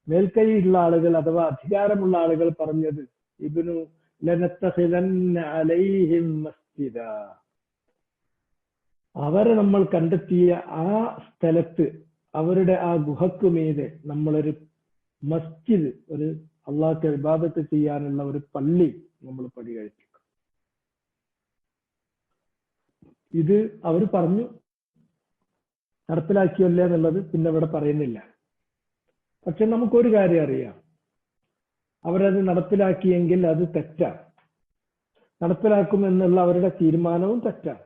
മേൽക്കൈയുള്ള ആളുകൾ അഥവാ അധികാരമുള്ള ആളുകൾ പറഞ്ഞത് ഇബ്നു ലനത്തഖിദന്ന അലൈഹിം മസ്ജിദ, അവരെ നമ്മൾ കണ്ടെത്തിയ ആ സ്ഥലത്ത്, അവരുടെ ആ ഗുഹയ്ക്ക് മീതെ നമ്മളൊരു മസ്ജിദ്, ഒരു അള്ളാഹ്ക്ക് ഇബാദത്ത് ചെയ്യാനുള്ള ഒരു പള്ളി നമ്മൾ പണി കഴിപ്പിക്കും. ഇത് അവർ പറഞ്ഞു, നടപ്പിലാക്കിയല്ലേ എന്നുള്ളത് പിന്നെ ഇവിടെ പറയുന്നില്ല. പക്ഷെ നമുക്കൊരു കാര്യം അറിയാം, അവരത് നടപ്പിലാക്കിയെങ്കിൽ അത് തെറ്റാണ്. നടപ്പിലാക്കുമെന്നുള്ള അവരുടെ തീരുമാനവും തെറ്റാണ്.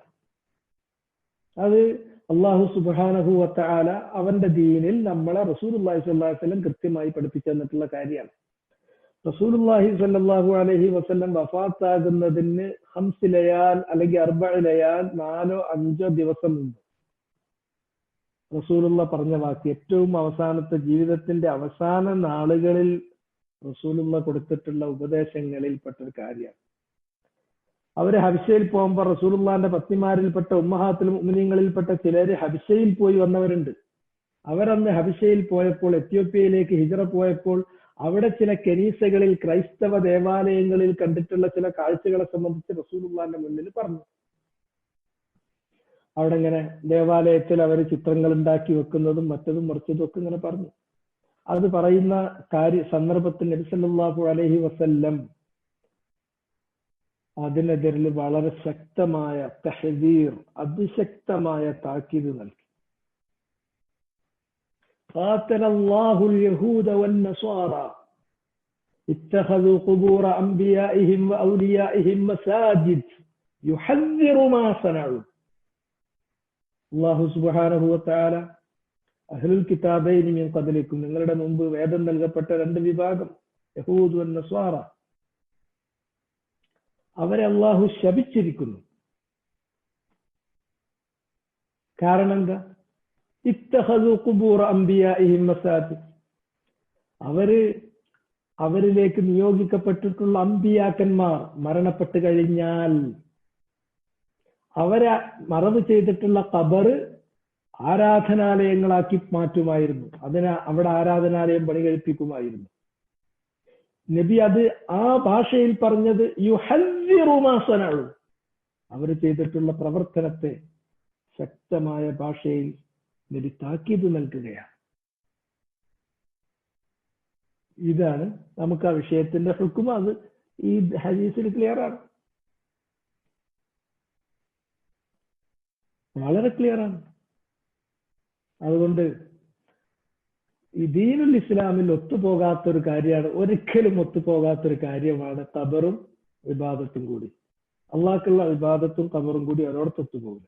അത് അള്ളാഹു സുബ്ഹാനഹു വ തആല അവന്റെ ദീനിൽ നമ്മളെ റസൂലുള്ളാഹി സ്വല്ലല്ലാഹു അലൈഹി വസല്ലം കൃത്യമായി പഠിപ്പിച്ചു തന്നിട്ടുള്ള കാര്യമാണ്. റസൂലുള്ളാഹി സ്വല്ലല്ലാഹു അലൈഹി വസല്ലം വഫാത്താകുന്നതിന് 5 ലയാൽ അല്ലെങ്കിൽ 4 ലയാൽ 4-5 ദിവസം മുമ്പ് റസൂലുള്ള പറഞ്ഞ വാക്ക്, ഏറ്റവും അവസാനത്തെ ജീവിതത്തിന്റെ അവസാന നാളുകളിൽ റസൂലുള്ള കൊടുത്തിട്ടുള്ള ഉപദേശങ്ങളിൽ പെട്ടൊരു കാര്യമാണ്. അവര് ഹബിഷയിൽ പോകുമ്പോൾ റസൂലുള്ളാന്റെ പത്നിമാരിൽപ്പെട്ട ഉമ്മഹാത്തുൽ മുഅ്മിനീങ്ങളിൽപ്പെട്ട ചിലര് ഹബിഷയിൽ പോയി വന്നവരുണ്ട്. അവരന്ന് ഹബിഷയിൽ പോയപ്പോൾ, എത്യോപ്യയിലേക്ക് ഹിജറ പോയപ്പോൾ, അവിടെ ചില കനീസകളിൽ, ക്രൈസ്തവ ദേവാലയങ്ങളിൽ കണ്ടിട്ടുള്ള ചില കാഴ്ചകളെ സംബന്ധിച്ച് റസൂലുള്ളാന്റെ മുന്നിൽ പറഞ്ഞു. അവിടെ ഇങ്ങനെ ദേവാലയത്തിൽ അവർ ചിത്രങ്ങൾ ഉണ്ടാക്കി വെക്കുന്നതും മറ്റതും മറിച്ചതും ഒക്കെ ഇങ്ങനെ പറഞ്ഞു. അത് പറയുന്ന സന്ദർഭത്തിൽ നബി സല്ലല്ലാഹു അലൈഹി വസല്ലം അതിനെതിരിൽ വളരെ ശക്തമായ തഹ്ദീർ, അതിശക്തമായ താക്കീത് നൽകി. ഖാതലല്ലാഹുൽ യഹൂദ വന്നസ്വാറ ഇത്തഖദു ഖുബൂറ അംബിയാഇഹിം വഔലിയാഇഹിം മസാജിദ് യുഹദ്ദിറു മാ സനഉ. അല്ലാഹു സുബ്ഹാനഹു വ തആല അഹ്ലുൽ കിതാബൈനി മിൻ ഖബ്ലിക്കും, നിങ്ങളുടെ മുമ്പ് വേദം നൽകപ്പെട്ട 2 വിഭാഗം, യഹൂദ് വന്നസ്വാറ, അവരെ അള്ളാഹു ശപിച്ചിരിക്കുന്നു. കാരണം എന്താ? ഇത്തഖദു ഖുബൂറ അംബിയാഇഹിം മസാജിദ്, അവരിലേക്ക് നിയോഗിക്കപ്പെട്ടിട്ടുള്ള അമ്പിയാക്കന്മാർ മരണപ്പെട്ടു കഴിഞ്ഞാൽ അവരെ മറവ് ചെയ്തിട്ടുള്ള ഖബർ ആരാധനാലയങ്ങളാക്കി മാറ്റുമായിരുന്നു. അവിടെ ആരാധനാലയം പണി കഴിപ്പിക്കുമായിരുന്നു. നബി അത് ആ ഭാഷയിൽ പറഞ്ഞത് യുഹദ്ദിറു മാ സനഉ, അവർ ചെയ്തിട്ടുള്ള പ്രവർത്തനത്തെ ശക്തമായ ഭാഷയിൽ നബി താക്കീത് നൽകുകയാണ്. ഇതാണ് നമുക്ക് ആ വിഷയത്തിന്റെ ഹുക്മ. അത് ഈ ഹദീസിൽ ക്ലിയർ ആണ്, വളരെ ക്ലിയർ ആണ്. അതുകൊണ്ട് ഈ ദീനുൽ ഇസ്ലാമിൽ ഒത്തുപോകാത്തൊരു കാര്യമാണ്, ഒരിക്കലും ഒത്തുപോകാത്തൊരു കാര്യമാണ് ഖബറും ഇബാദത്തും കൂടി. അള്ളാഹ്ക്കുള്ള ഇബാദത്തും ഖബറും കൂടി ഒരിടത്തൊത്തു പോകില്ല.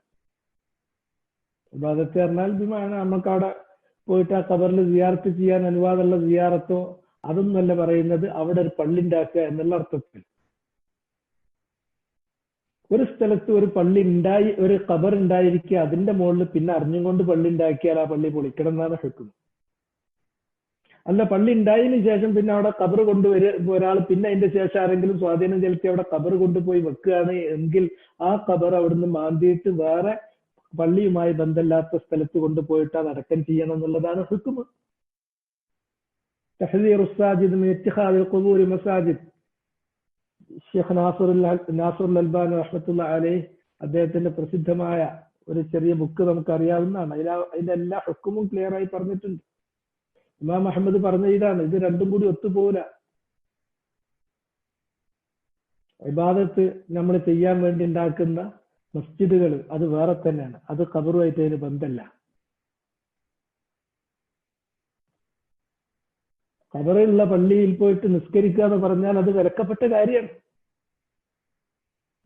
ഇബാദത്ത് പറഞ്ഞാൽ നമുക്ക് അവിടെ പോയിട്ട് ആ ഖബറിൽ സിയാറത്ത് ചെയ്യാൻ അനുവാദമുള്ള സിയാറത്തോ അതൊന്നുമല്ല പറയുന്നത്, അവിടെ ഒരു പള്ളി ഉണ്ടാക്കുക എന്നുള്ള അർത്ഥത്തിൽ. ഒരു സ്ഥലത്ത് ഒരു പള്ളി ഉണ്ടായി, ഒരു ഖബർ ഉണ്ടായിരിക്കുക, അതിന്റെ മുകളിൽ പിന്നെ അറിഞ്ഞുകൊണ്ട് പള്ളി ഉണ്ടാക്കിയാൽ ആ പള്ളി പൊളിക്കണം എന്നാണ് ഹുക്കം. അല്ല, പള്ളി ഉണ്ടായതിനു ശേഷം പിന്നെ അവിടെ ഖബർ ഒരാൾ പിന്നെ അതിന്റെ ശേഷം ആരെങ്കിലും സ്വാധീനം ചെലുത്തി അവിടെ ഖബർ കൊണ്ടുപോയി വെക്കുകയാണ് എങ്കിൽ ആ ഖബർ അവിടുന്ന് മാന്തിയിട്ട് വേറെ പള്ളിയുമായി ബന്ധമില്ലാത്ത സ്ഥലത്ത് കൊണ്ടുപോയിട്ട് അത് അടക്കം ചെയ്യണം എന്നുള്ളതാണ് ഹുക്ം. തഹ്ദീറു സാജിദ് മിൻ ഇത്തിഖാദിൽ ഖുബൂരി മസാജിദ്. ഷെയ്ഖ് നാസറുൽ അൽബാനി റഹ്മത്തുള്ളാഹി അലൈഹി അദ്ദേഹത്തിന്റെ പ്രസിദ്ധമായ ഒരു ചെറിയ ബുക്ക് നമുക്ക് അറിയാവുന്നതാണ്. അതിന്റെ എല്ലാ ഹുക്കുമും ക്ലിയർ ആയി പറഞ്ഞിട്ടുണ്ട്. ഇമാം അഹമ്മദ് പറഞ്ഞ ഇതാണ്, ഇത് രണ്ടും കൂടി ഒത്തുപോകില്ല. ഇബാദത്ത് നമ്മൾ ചെയ്യാൻ വേണ്ടി ഉണ്ടാക്കുന്ന മസ്ജിദുകൾ അത് വേറെ തന്നെയാണ്, അത് ഖബറുമായിട്ട് അതിന് ബന്ധമല്ല. ഖബറിലുള്ള പള്ളിയിൽ പോയിട്ട് നിസ്കരിക്കുക എന്ന് പറഞ്ഞാൽ അത് വിലക്കപ്പെട്ട കാര്യമാണ്.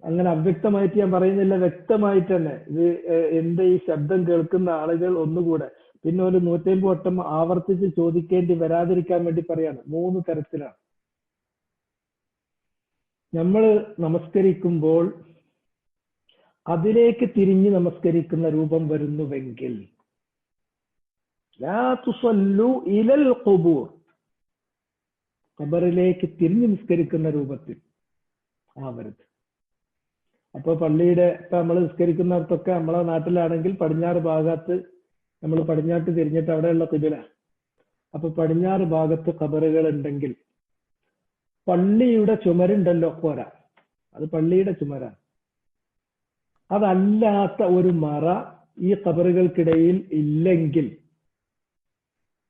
അങ്ങനെ അവ്യക്തമായിട്ട് ഞാൻ പറയുന്നില്ല, വ്യക്തമായിട്ട് തന്നെ. ഇത് എന്റെ ഈ ശബ്ദം കേൾക്കുന്ന ആളുകൾ ഒന്നുകൂടെ പിന്നെ ഒരു 150 വട്ടം ആവർത്തിച്ച് ചോദിക്കേണ്ടി വരാതിരിക്കാൻ വേണ്ടി പറയാണ്. 3 തരത്തിലാണ്. നമ്മൾ നമസ്കരിക്കുമ്പോൾ അതിലേക്ക് തിരിഞ്ഞ് നമസ്കരിക്കുന്ന രൂപം വരുന്നുവെങ്കിൽ ലാ തുസല്ലു ഇലൽ ഖുബൂർ, ഖബറിലേക്ക് തിരിഞ്ഞ് നിസ്കരിക്കുന്ന രൂപത്തിൽ, ആവരുത്. അപ്പൊ പള്ളിയുടെ ഇപ്പൊ നമ്മൾ നിസ്കരിക്കുന്നിടത്തൊക്കെ നമ്മളെ നാട്ടിലാണെങ്കിൽ പടിഞ്ഞാറ് ഭാഗത്ത് നമ്മൾ പടിഞ്ഞാട്ട് തിരിഞ്ഞിട്ട് അവിടെയുള്ള കിബില. അപ്പൊ പടിഞ്ഞാറ് ഭാഗത്ത് ഖബറുകൾ ഉണ്ടെങ്കിൽ പള്ളിയുടെ ചുമരുണ്ടല്ലോ പോരാ, അത് പള്ളിയുടെ ചുമരാണ്. അതല്ലാത്ത ഒരു മറ ഈ ഖബറുകൾക്കിടയിൽ ഇല്ലെങ്കിൽ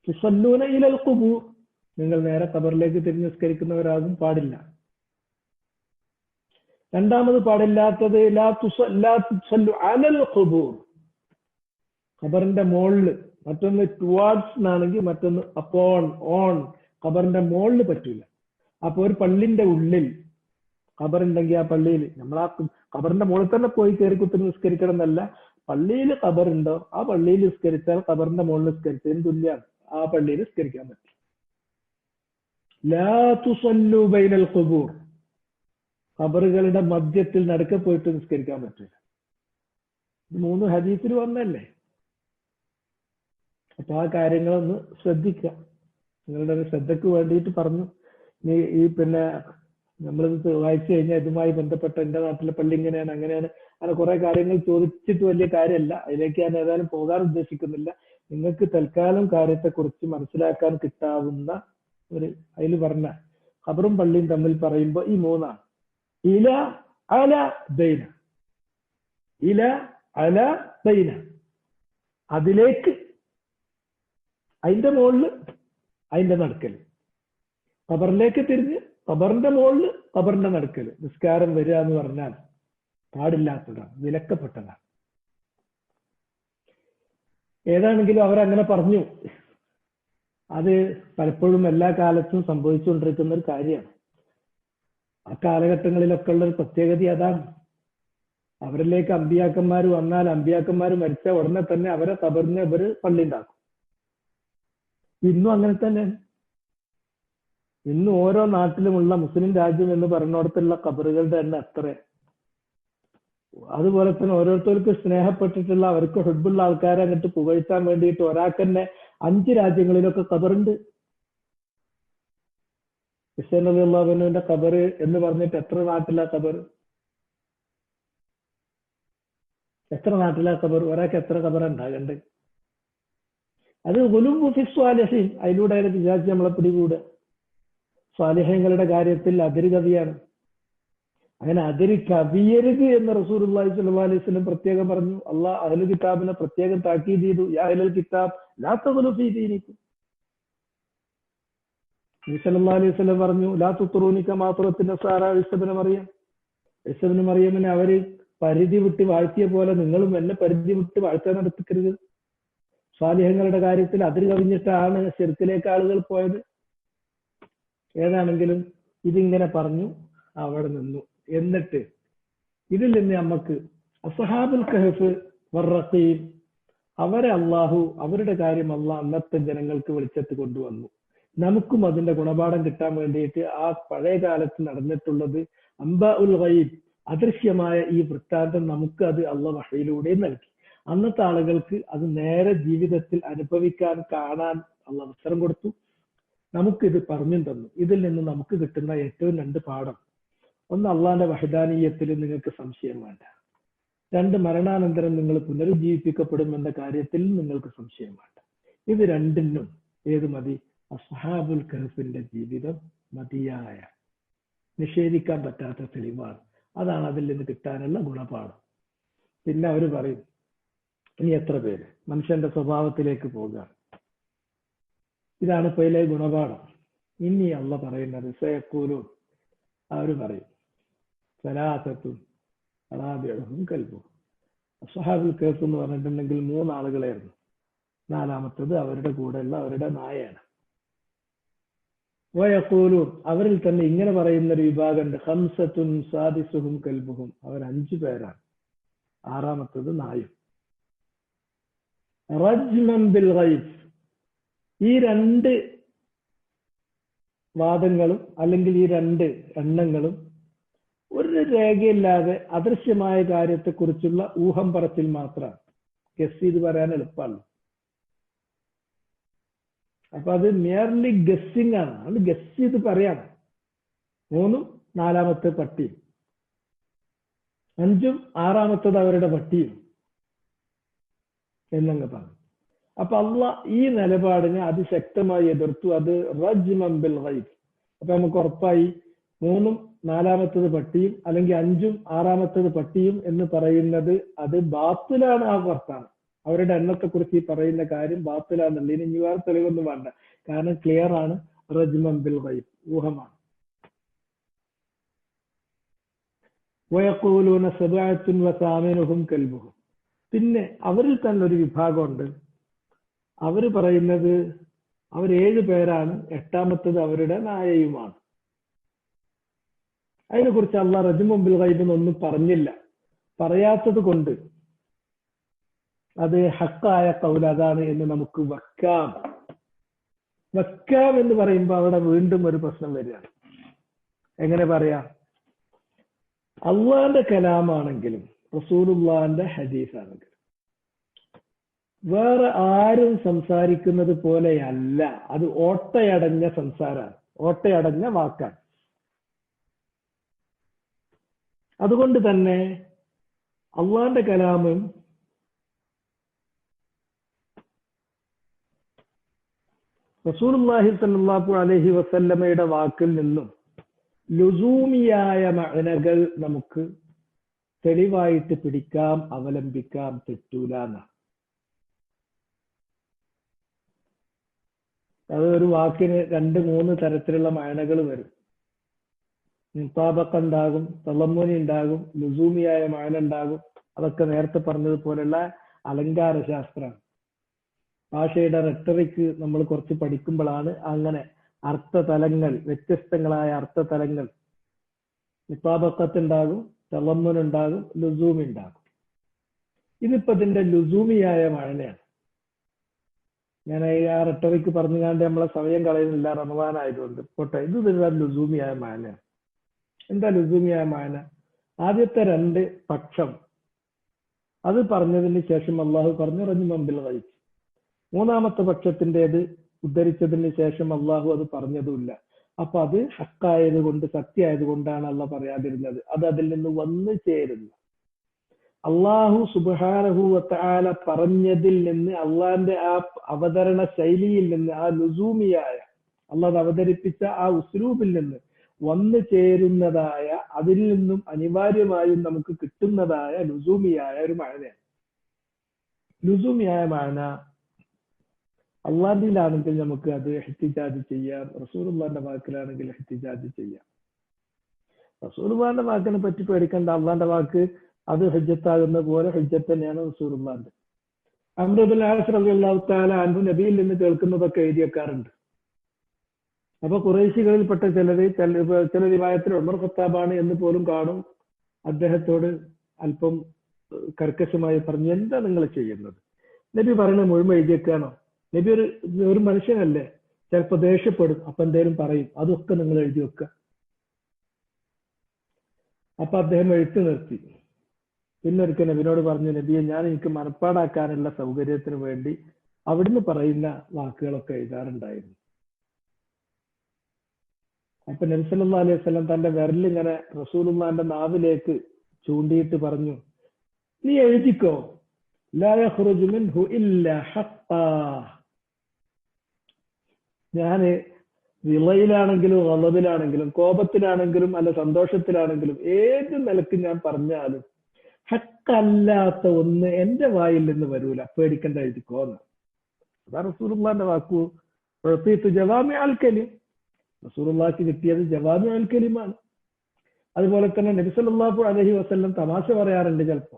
തുസല്ലൂന ഇലൽ ഖുബൂർ, നിങ്ങൾ നേരെ ഖബറിലേക്ക് തിരിഞ്ഞ് നിസ്കരിക്കുന്നവരാകും പാടില്ല. രണ്ടാമത് പാടില്ലാത്തത് ലാ തുസല്ലു അലൽ ഖുബൂർ, ഖബറിന്റെ മുകളില്. മറ്റൊന്ന് ടുവാർഡ്സ് എന്നാണെങ്കിൽ മറ്റൊന്ന് അപ്പോൺ ഓൺ, ഖബറിന്റെ മുകളിൽ പറ്റൂല. അപ്പൊ ഒരു പള്ളിന്റെ ഉള്ളിൽ ഖബറുണ്ടെങ്കിൽ ആ പള്ളിയിൽ നമ്മൾ ആ ഖബറിന്റെ മുകളിൽ തന്നെ പോയി കയറി കുത്തി നിസ്കരിക്കണം എന്നല്ല, പള്ളിയിൽ ഖബറുണ്ടോ ആ പള്ളിയിൽ നിസ്കരിച്ചാൽ ഖബറിന്റെ മുകളിൽ നിസ്കരിച്ചതിന് തുല്യമാണ്, ആ പള്ളിയിൽ നിസ്കരിക്കാൻ പറ്റും. ലാ തുസല്ലു ബൈനൽ ഖുബൂർ, ഖബറുകളുടെ മധ്യത്തിൽ നടുക്കെ പോയിട്ട് നിസ്കരിക്കാൻ പറ്റില്ല. 3 ഹദീസിൽ വന്നല്ലേ. അപ്പൊ ആ കാര്യങ്ങളൊന്ന് ശ്രദ്ധിക്കുക. നിങ്ങളുടെ ഒരു ശ്രദ്ധയ്ക്ക് വേണ്ടിയിട്ട് പറഞ്ഞു. ഈ പിന്നെ നമ്മളിത് വായിച്ചു കഴിഞ്ഞാൽ ഇതുമായി ബന്ധപ്പെട്ട എന്റെ നാട്ടിലെ പള്ളി ഇങ്ങനെയാണ് അങ്ങനെയാണ് അങ്ങനെ കുറെ കാര്യങ്ങൾ ചോദിച്ചിട്ട് വലിയ കാര്യമല്ല, അതിലേക്ക് ഞാൻ ഏതായാലും പോകാൻ ഉദ്ദേശിക്കുന്നില്ല. നിങ്ങൾക്ക് തൽക്കാലം കാര്യത്തെക്കുറിച്ച് മനസ്സിലാക്കാൻ കിട്ടാവുന്ന ഒരു അതിൽ പറഞ്ഞ ഖബറും പള്ളിയും തമ്മിൽ പറയുമ്പോൾ ഈ 3 ഇല അല ബൈന, ഇല അല ബൈന, അതിലേക്ക്, അതിന്റെ മുകളില്, അതിന്റെ നടുക്കല്. ഖബറിലേക്ക് തിരിഞ്ഞ് ഖബറിന്റെ മുകളില് ഖബറിന്റെ നടുക്കല് നിസ്കാരം വരിക എന്ന് പറഞ്ഞാൽ പാടില്ലാത്തതാണ്, വിലക്കപ്പെട്ടതാണ്. ഏതാണെങ്കിലും അവരങ്ങനെ പറഞ്ഞു. അത് പലപ്പോഴും എല്ലാ കാലത്തും സംഭവിച്ചുകൊണ്ടിരിക്കുന്ന ഒരു കാര്യമാണ്. ആ കാലഘട്ടങ്ങളിലൊക്കെ ഉള്ള ഒരു പ്രത്യേകത അതാണ്. അവരിലേക്ക് അമ്പിയാക്കന്മാർ വന്നാൽ അമ്പിയാക്കന്മാർ മരിച്ച ഉടനെ തന്നെ അവരെ ഖബറിന് അവര് പള്ളി ഉണ്ടാക്കും. ഇന്നും അങ്ങനെ തന്നെയാണ്. ഇന്ന് ഓരോ നാട്ടിലുമുള്ള മുസ്ലിം രാജ്യം എന്ന് പറഞ്ഞിടത്തുള്ള ഖബറുകളുടെ എണ്ണം എത്ര. അതുപോലെ തന്നെ ഓരോരുത്തർക്ക് സ്നേഹപ്പെട്ടിട്ടുള്ള അവർക്ക് ഹുബ്ബുള്ള ആൾക്കാരെ അങ്ങോട്ട് പുകഴ്ത്താൻ വേണ്ടിയിട്ട് ഒരാൾക്ക് തന്നെ 5 രാജ്യങ്ങളിലൊക്കെ ഖബറുണ്ട്. ഹുസൈൻ റളിയല്ലാഹു അൻഹുവിന്റെ ഖബർ എന്ന് പറഞ്ഞിട്ട് എത്ര നാട്ടിലാ ഖബർ, എത്ര നാട്ടിലാ ഖബർ, ഒരാൾക്ക് എത്ര ഖബർ ഉണ്ടാകണ്ട്. അത് ഗുലുബു ഫി സ്വാലിഹീൻ, അതിലൂടെ വിചാരിച്ച് നമ്മളെ പിടികൂടുക. സ്വാലിഹ്യങ്ങളുടെ കാര്യത്തിൽ അതിര് കവിയാണ്. അങ്ങനെ അതിര് കവിയരുത് എന്ന് റസൂലുള്ളാഹി സ്വല്ലല്ലാഹു അലൈഹി വസല്ലം പ്രത്യേകം പറഞ്ഞു. അള്ളാഹ് അഹ്ലുൽ കിതാബിനെ പ്രത്യേകം താക്കീത് ചെയ്തു. യാ അഹ്ലൽ കിതാബ് ലാ തഗ്ലു ഫീ ദീനിക്കും. നബി സല്ലല്ലാഹു അലൈഹി വസല്ലം പറഞ്ഞു ലാ തുത്റൂനി കമാ തുറത്തിൻ നസാറ ഈസാ ഇബ്നു മറിയം, ഈസാ ഇബ്നു മറിയമിനെ അവര് പരിധി വിട്ട് വാഴ്ത്തിയ പോലെ നിങ്ങളും എന്നെ പരിധി വിട്ട് വാഴ്ത്താൻ നടത്തിക്കരുത്. സ്വാലിഹ്യങ്ങളുടെ കാര്യത്തിൽ അതിര് കവിഞ്ഞിട്ടാണ് ശിർക്കിലേക്ക് ആളുകൾ പോയത്. ഏതാണെങ്കിലും ഇതിങ്ങനെ പറഞ്ഞു അവിടെ നിന്നു. എന്നിട്ട് ഇതിൽ നിന്ന് നമുക്ക് അസ്ഹാബുൽ കഹ്ഫ് വറഖീം അവരെ അള്ളാഹു, അവരുടെ കാര്യം അള്ളാഹ് അന്നത്തെ ജനങ്ങൾക്ക് വെളിച്ചത്ത് കൊണ്ടുവന്നു. നമുക്കും അതിന്റെ ഗുണപാഠം കിട്ടാൻ വേണ്ടിയിട്ട് ആ പഴയ കാലത്ത് നടന്നിട്ടുള്ളത് അംബാഉൽ ഗൈബ്, അദൃശ്യമായ ഈ വൃത്താന്തം നമുക്ക് അത് അള്ളാഹ് വഹയിലൂടെ നൽകി. അന്നത്തെ ആളുകൾക്ക് അത് നേരെ ജീവിതത്തിൽ അനുഭവിക്കാൻ, കാണാൻ അള്ളാഹ് അവസരം കൊടുത്തു. നമുക്കിത് പറഞ്ഞു തന്നു. ഇതിൽ നിന്ന് നമുക്ക് കിട്ടുന്ന ഏറ്റവും 2 പാഠം: ഒന്ന്, അള്ളാന്റെ വഹദാനീയത്തിൽ നിങ്ങൾക്ക് സംശയം വേണ്ട. 2, മരണാനന്തരം നിങ്ങൾ പുനരുജ്ജീവിപ്പിക്കപ്പെടുമെന്ന കാര്യത്തിൽ നിങ്ങൾക്ക് സംശയം വേണ്ട. ഇത് രണ്ടിനും ഏത് മതി? അസ്ഹാബുൽ കഹ്ഫിന്റെ ജീവിതം മതിയായ, നിഷേധിക്കാൻ പറ്റാത്ത തെളിവാണ്. അതാണ് അതിൽ നിന്ന് കിട്ടാനുള്ള ഗുണപാഠം. പിന്നെ അവർ പറയും, ഇനി എത്ര പേര് മനുഷ്യന്റെ സ്വഭാവത്തിലേക്ക് പോകുക. ഇതാണ് പൈലെ ഗുണപാഠം. ഇനി അള്ളാഹ് പറയുന്നത് സയഖൂലൂൻ, അവർ പറയും സലാസത്തുൻ അറാബിഉഹും കൽബുഹും. അസ്ഹാബുൽ കഹ്ഫ് എന്ന് പറഞ്ഞിട്ടുണ്ടെങ്കിൽ 3 ആളുകളായിരുന്നു. 4ാമത്തത് അവരുടെ കൂടെയുള്ള അവരുടെ നായയാണ്. വയഖൂലൂൻ, അവരിൽ തന്നെ ഇങ്ങനെ പറയുന്ന ഒരു വിഭാഗമുണ്ട്, ഖംസത്തുൻ സാദിസുഹും കൽബുഹും, അവർ 5 പേരാണ്, 6ാമത്തത് നായും. റജ്മൻ ബിൽ ഗൈബ്, ഈ 2 വാദങ്ങളും അല്ലെങ്കിൽ ഈ 2 എണ്ണങ്ങളും ഒരു രേഖയില്ലാതെ അദൃശ്യമായ കാര്യത്തെക്കുറിച്ചുള്ള ഊഹം പറച്ചിൽ മാത്രമാണ്. ഗസ് ചെയ്ത് പറയാൻ എളുപ്പമാണ്. അപ്പൊ അത് മിയർലി ഗസ്സിംഗ് ആണ്. അത് ഗസ് ചെയ്ത് പറയാണ്. 3ഉം 4ാമത്തെ പട്ടി 5ഉം 6-ാമത്തത് അവരുടെ പട്ടിയും എന്നങ്ങ് പറഞ്ഞു. അപ്പൊ അള്ളാഹ് ഈ നിലപാടിനെ അതിശക്തമായി എതിർത്തു. അത് റജ്മൻ ബിൽ ഗൈബ്. അപ്പൊ നമുക്ക് ഉറപ്പായി 3ഉം 4-ാമത്തത് പട്ടിയും അല്ലെങ്കിൽ 5ഉം 6-ാമത്തത് പട്ടിയും എന്ന് പറയുന്നത് അത് ബാത്തിലാണ്. ആ വർത്താനം, അവരുടെ എണ്ണത്തെ കുറിച്ച് ഈ പറയുന്ന കാര്യം ബാത്തിലാന്നുള്ളത്. ഇനി വേറെ തെളിവൊന്നും വേണ്ട, കാരണം ക്ലിയർ ആണ്. റജ്മൻ ബിൽ ഗൈബ്, ഊഹമാണ്. വയഖൂലൂന സബഅത്തുൻ വസാമിനുഹും കൽബുഹും. പിന്നെ അവരിൽ തന്നെ ഒരു വിഭാഗമുണ്ട്, അവര് പറയുന്നത് അവർ 7 പേരാണ്, 8-ാമത്തത് അവരുടെ നായയുമാണ്. അതിനെക്കുറിച്ച് അള്ളാഹ് റജ്മുൻ ബിൽ ഗൈബ് എന്നൊന്നും പറഞ്ഞില്ല. പറയാത്തത് കൊണ്ട് അത് ഹക്കായ ഖൗൽ അതാണ് എന്ന് നമുക്ക് വെക്കാം. വെക്കാം എന്ന് പറയുമ്പോൾ അവിടെ വീണ്ടും ഒരു പ്രശ്നം വരികയാണ്. എങ്ങനെ പറയാം? അള്ളാന്റെ കലാമാണെങ്കിലും റസൂലുള്ളാന്റെ ഹദീസാണെങ്കിലും വേറെ ആരും സംസാരിക്കുന്നത് പോലെയല്ല. അത് ഓട്ടയടഞ്ഞ സംസാരമാണ്, ഓട്ടയടഞ്ഞ വാക്കാണ്. അതുകൊണ്ട് തന്നെ അള്ളാന്റെ കലാമും റസൂലുള്ളാഹി സ്വല്ലല്ലാഹു അലൈഹി വസല്ലമയുടെ വാക്കിൽ നിന്നും ലുസൂമിയായ മഅനകൾ നമുക്ക് തെളിവായിട്ട് പിടിക്കാം, അവലംബിക്കാം, തെറ്റൂല എന്നാണ്. അത് ഒരു വാക്കിന് 2-3 തരത്തിലുള്ള മഅനകൾ വരും. മുതാബഖ ഉണ്ടാകും, തളമ്മുനി ഉണ്ടാകും, ലുസൂമിയായ മഅന ഉണ്ടാകും. അതൊക്കെ നേരത്തെ പറഞ്ഞതുപോലുള്ള അലങ്കാര ശാസ്ത്രമാണ്. ഭാഷയുടെ റെട്ടറിക്ക് നമ്മൾ കുറച്ച് പഠിക്കുമ്പോഴാണ് അങ്ങനെ അർത്ഥതലങ്ങൾ, വ്യത്യസ്തങ്ങളായ അർത്ഥതലങ്ങൾ, മുതാബഖത്ത് ഉണ്ടാകും, തളമ്മുൻ ഉണ്ടാകും, ലുസൂമി ഉണ്ടാകും. ഇതിപ്പോ ഇതിന്റെ ലുസൂമിയായ മഅനയാണ്. ഞാൻ ആ റെട്ടറിക്ക് പറഞ്ഞുകൊണ്ട് നമ്മളെ സമയം കളയുന്നില്ല, റമദാൻ ആയതുകൊണ്ട്. പോട്ടെ, ഇത് ലുസൂമിയായ മഅനയാണ്. എന്താ ലുസൂമിയായ മഅന? ആദ്യത്തെ 2 പക്ഷം അത് പറഞ്ഞതിന് ശേഷം അള്ളാഹു പറഞ്ഞു റജ്മൻ ബിൽ ഗൈബ്. 3-ാമത്തെ പക്ഷത്തിൻ്റെത് ഉദ്ധരിച്ചതിന് ശേഷം അള്ളാഹു അത് പറഞ്ഞതുമില്ല. അപ്പൊ അത് ഹക്കായത് കൊണ്ട്, സത്യമായത് കൊണ്ടാണ് അള്ളാഹ് പറയാതിരുന്നത്. അത് അതിൽ നിന്ന് വന്നു ചേരുന്നു. അള്ളാഹു സുബ്ഹാനഹു വ തആല പറഞ്ഞതിൽ നിന്ന്, അള്ളാഹിന്റെ ആ അവതരണ ശൈലിയിൽ നിന്ന്, ആ ലുസൂമിയായ അള്ളാഹ് അവതരിപ്പിച്ച ആ ഉസ്ലൂബിൽ നിന്ന് വന്നു ചേരുന്നതായ, അതിൽ നിന്നും അനിവാര്യമായും നമുക്ക് കിട്ടുന്നതായ ലുസൂമിയായ ഒരു മഅനയാണ്. ലുസൂമിയായ മഅന അള്ളാഹിലാണെങ്കിൽ നമുക്ക് അത് ഇഹ്തിജാജ് ചെയ്യാം, റസൂലുള്ളാഹിന്റെ വാക്കിലാണെങ്കിൽ ഇഹ്തിജാജ് ചെയ്യാം. റസൂലുള്ളാഹിന്റെ വാക്കിനെ പറ്റി പേടിക്കേണ്ട. അള്ളാഹിന്റെ വാക്ക് അത് ഹുജ്ജത്താകുന്ന പോലെ ഹുജ്ജത്ത് തന്നെയാണ് റസൂലുള്ളാഹിന്റെ. അംർ ഇബ്നു ആസ് റളിയല്ലാഹു തആല അൻഹു നബിയിൽ നിന്ന് കേൾക്കുന്നതൊക്കെ എഴുതി വെക്കാറുണ്ട്. അപ്പൊ ഖുറൈശികളിൽപ്പെട്ട ചില റിവായത്തിൽ ഉമർ ഖത്താബാണ് എന്ന് പോലും കാണും. അദ്ദേഹത്തോട് അല്പം കർക്കശമായി പറഞ്ഞു, എന്താ നിങ്ങൾ ചെയ്യുന്നത്? നബി പറയുന്നത് മുഴുവൻ എഴുതി വെക്കാണോ? നബി ഒരു മനുഷ്യനല്ലേ, ചിലപ്പോ ദേഷ്യപ്പെടും, അപ്പൊ എന്തേലും പറയും, അതൊക്കെ നിങ്ങൾ എഴുതി വെക്കുക. അപ്പൊ അദ്ദേഹം എഴുത്ത് നിർത്തി. പിന്നൊരിക്കൽ നബിനോട് പറഞ്ഞു, നബിയെ, ഞാൻ എനിക്ക് മനപ്പാടാക്കാനുള്ള സൗകര്യത്തിന് വേണ്ടി അവിടുന്ന് പറയുന്ന വാക്കുകളൊക്കെ എഴുതാറുണ്ടായിരുന്നു. അപ്പൊ നബി സല്ലല്ലാഹു അലൈഹി വസല്ലം തന്റെ വിരലിങ്ങനെ റസൂലുള്ളാഹിന്റെ നാവിലേക്ക് ചൂണ്ടിയിട്ട് പറഞ്ഞു, നീ എഴുതിക്കോ, ലാ യഖ്റുജു മിൻഹു ഇല്ലാ ഹഖ്ഖാ. ഞാന് വിളയിലാണെങ്കിലും ഗളബിലാണെങ്കിലും കോപത്തിലാണെങ്കിലും അല്ല സന്തോഷത്തിലാണെങ്കിലും ഏത് നിലക്ക് ഞാൻ പറഞ്ഞാലും ഹക്കല്ലാത്ത ഒന്ന് എന്റെ വായിൽ നിന്ന് വരൂല, പേടിക്കണ്ട, എഴുതിക്കോന്ന്. അതാ റസൂലുള്ളാഹിന്റെ വാക്കു. ജവാമി അൽ കലിം, റസൂലുള്ളാഹിക്ക് കിട്ടിയത് ജവാമി അൽ കലിമാണ്. അതുപോലെ തന്നെ നബി സല്ലല്ലാഹു അലൈഹി വസല്ലം തമാശ പറയാറുണ്ട്, ചിലപ്പോ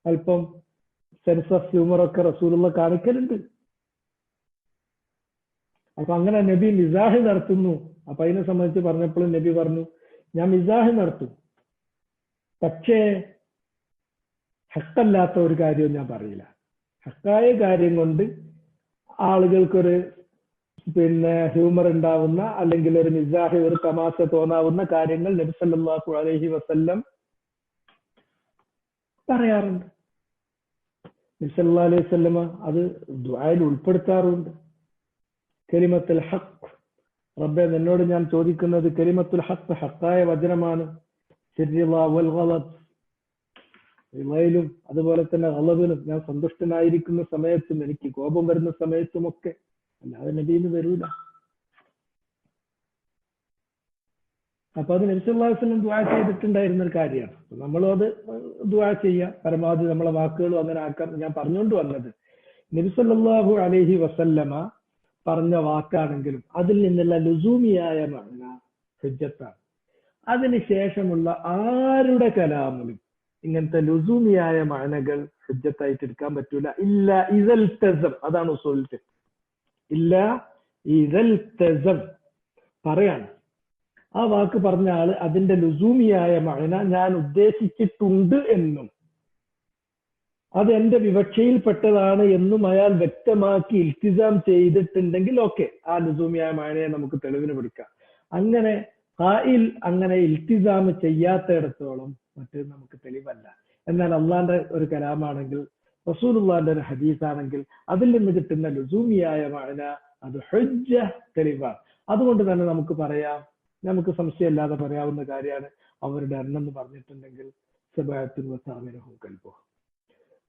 അല്പം സെൻസ് ഓഫ് ഹ്യൂമർ ഒക്കെ റസൂലുള്ള കാണിക്കലുണ്ട്. അപ്പൊ അങ്ങനെ നബി മിസാഹ് നടത്തുന്നു. അപ്പൊ അതിനെ സംബന്ധിച്ച് പറഞ്ഞപ്പോൾ നബി പറഞ്ഞു, ഞാൻ മിസാഹ് നടത്തും, പക്ഷേ ഹക്കല്ലാത്ത ഒരു കാര്യവും ഞാൻ പറയില്ല. ഹക്കായ കാര്യം കൊണ്ട് ആളുകൾക്കൊരു ഹ്യൂമർ ഉണ്ടാവുന്ന, അല്ലെങ്കിൽ ഒരു മിസാഹ്, ഒരു തമാശ തോന്നാവുന്ന കാര്യങ്ങൾ നബി സല്ലല്ലാഹു അലൈഹി വസല്ലം പറയാറുണ്ട്. നബി സല്ലല്ലാഹു അലൈഹി വസല്ലം അത് ദുആയിൽ ഉൾപ്പെടുത്താറുണ്ട്. കലിമത്തുൽ ഹഖ്, റബ്ബേ നിന്നോട് ഞാൻ ചോദിക്കുന്നത് കലിമത്തുൽ ഹഖ്, ഹക്കായ വചനമാണ്. ശിർരിള വൽ ഗളബ്, റിളയിലും അതുപോലെ തന്നെ അളവിലും ഞാൻ സന്തുഷ്ടനായിരിക്കുന്ന സമയത്തും എനിക്ക് കോപം വരുന്ന സമയത്തുമൊക്കെ. അല്ലാതെ നബിന്ന് വരൂല. അപ്പൊ അത് നബി സല്ലല്ലാഹു അലൈഹി വസല്ലം ദുആ ചെയ്തിട്ടുണ്ടായിരുന്ന ഒരു കാര്യമാണ്. നമ്മളും അത് ദുആ ചെയ്യാം, പരമാവധി നമ്മളെ വാക്കുകളും അങ്ങനെ ആക്കാം. ഞാൻ പറഞ്ഞുകൊണ്ട് വന്നത് നബി സല്ലല്ലാഹു അലൈഹി വസല്ലമ പറഞ്ഞ വാക്കാണെങ്കിലും അതിൽ നിന്നുള്ള ലുസൂമിയായ മഅന ഹുജ്ജത്താണ്. അതിനുശേഷമുള്ള ആരുടെ കലാമിലും ഇങ്ങനത്തെ ലുസൂമിയായ മഅനകൾ ഹുജ്ജത്തായിട്ട് എടുക്കാൻ പറ്റൂല. ഇല്ല ഇദൽ തസം, അതാണ് ഉസൂൽ ഫിഖ്. ഇല്ല ഇദൽ തസം പറയാണ്. ആ വാക്ക് പറഞ്ഞ ആള് അതിന്റെ ലുസൂമിയായ മഅന ഞാൻ ഉദ്ദേശിച്ചിട്ടുണ്ട് എന്നും അത് എന്റെ വിവക്ഷയിൽപ്പെട്ടതാണ് എന്നും അയാൾ വ്യക്തമാക്കി ഇൽത്തിസാം ചെയ്തിട്ടുണ്ടെങ്കിൽ ഓക്കെ, ആ ലുസൂമിയായ മഅനയെ നമുക്ക് തെളിവിന് പിടിക്കാം. അങ്ങനെ ഖായിൽ അങ്ങനെ ഇൽത്തിസാം ചെയ്യാത്തിടത്തോളം മറ്റേ നമുക്ക് തെളിവല്ല. എന്നാൽ അള്ളാന്റെ ഒരു കലാമാണെങ്കിൽ, റസൂലുള്ളാന്റെ ഒരു ഹദീസാണെങ്കിൽ അതിൽ നിന്ന് കിട്ടുന്ന ലുസൂമിയായ മഅന അത് ഹുജ്ജ, തെളിവാണ്. അതുകൊണ്ട് തന്നെ നമുക്ക് പറയാം, നമുക്ക് സംശയമില്ലാതെ പറയാവുന്ന കാര്യമാണ് അവരുടെ എണ്ണം എന്ന് പറഞ്ഞിട്ടുണ്ടെങ്കിൽ സബഅത്തുൻ വസാമിനഹും കൽബുഹും.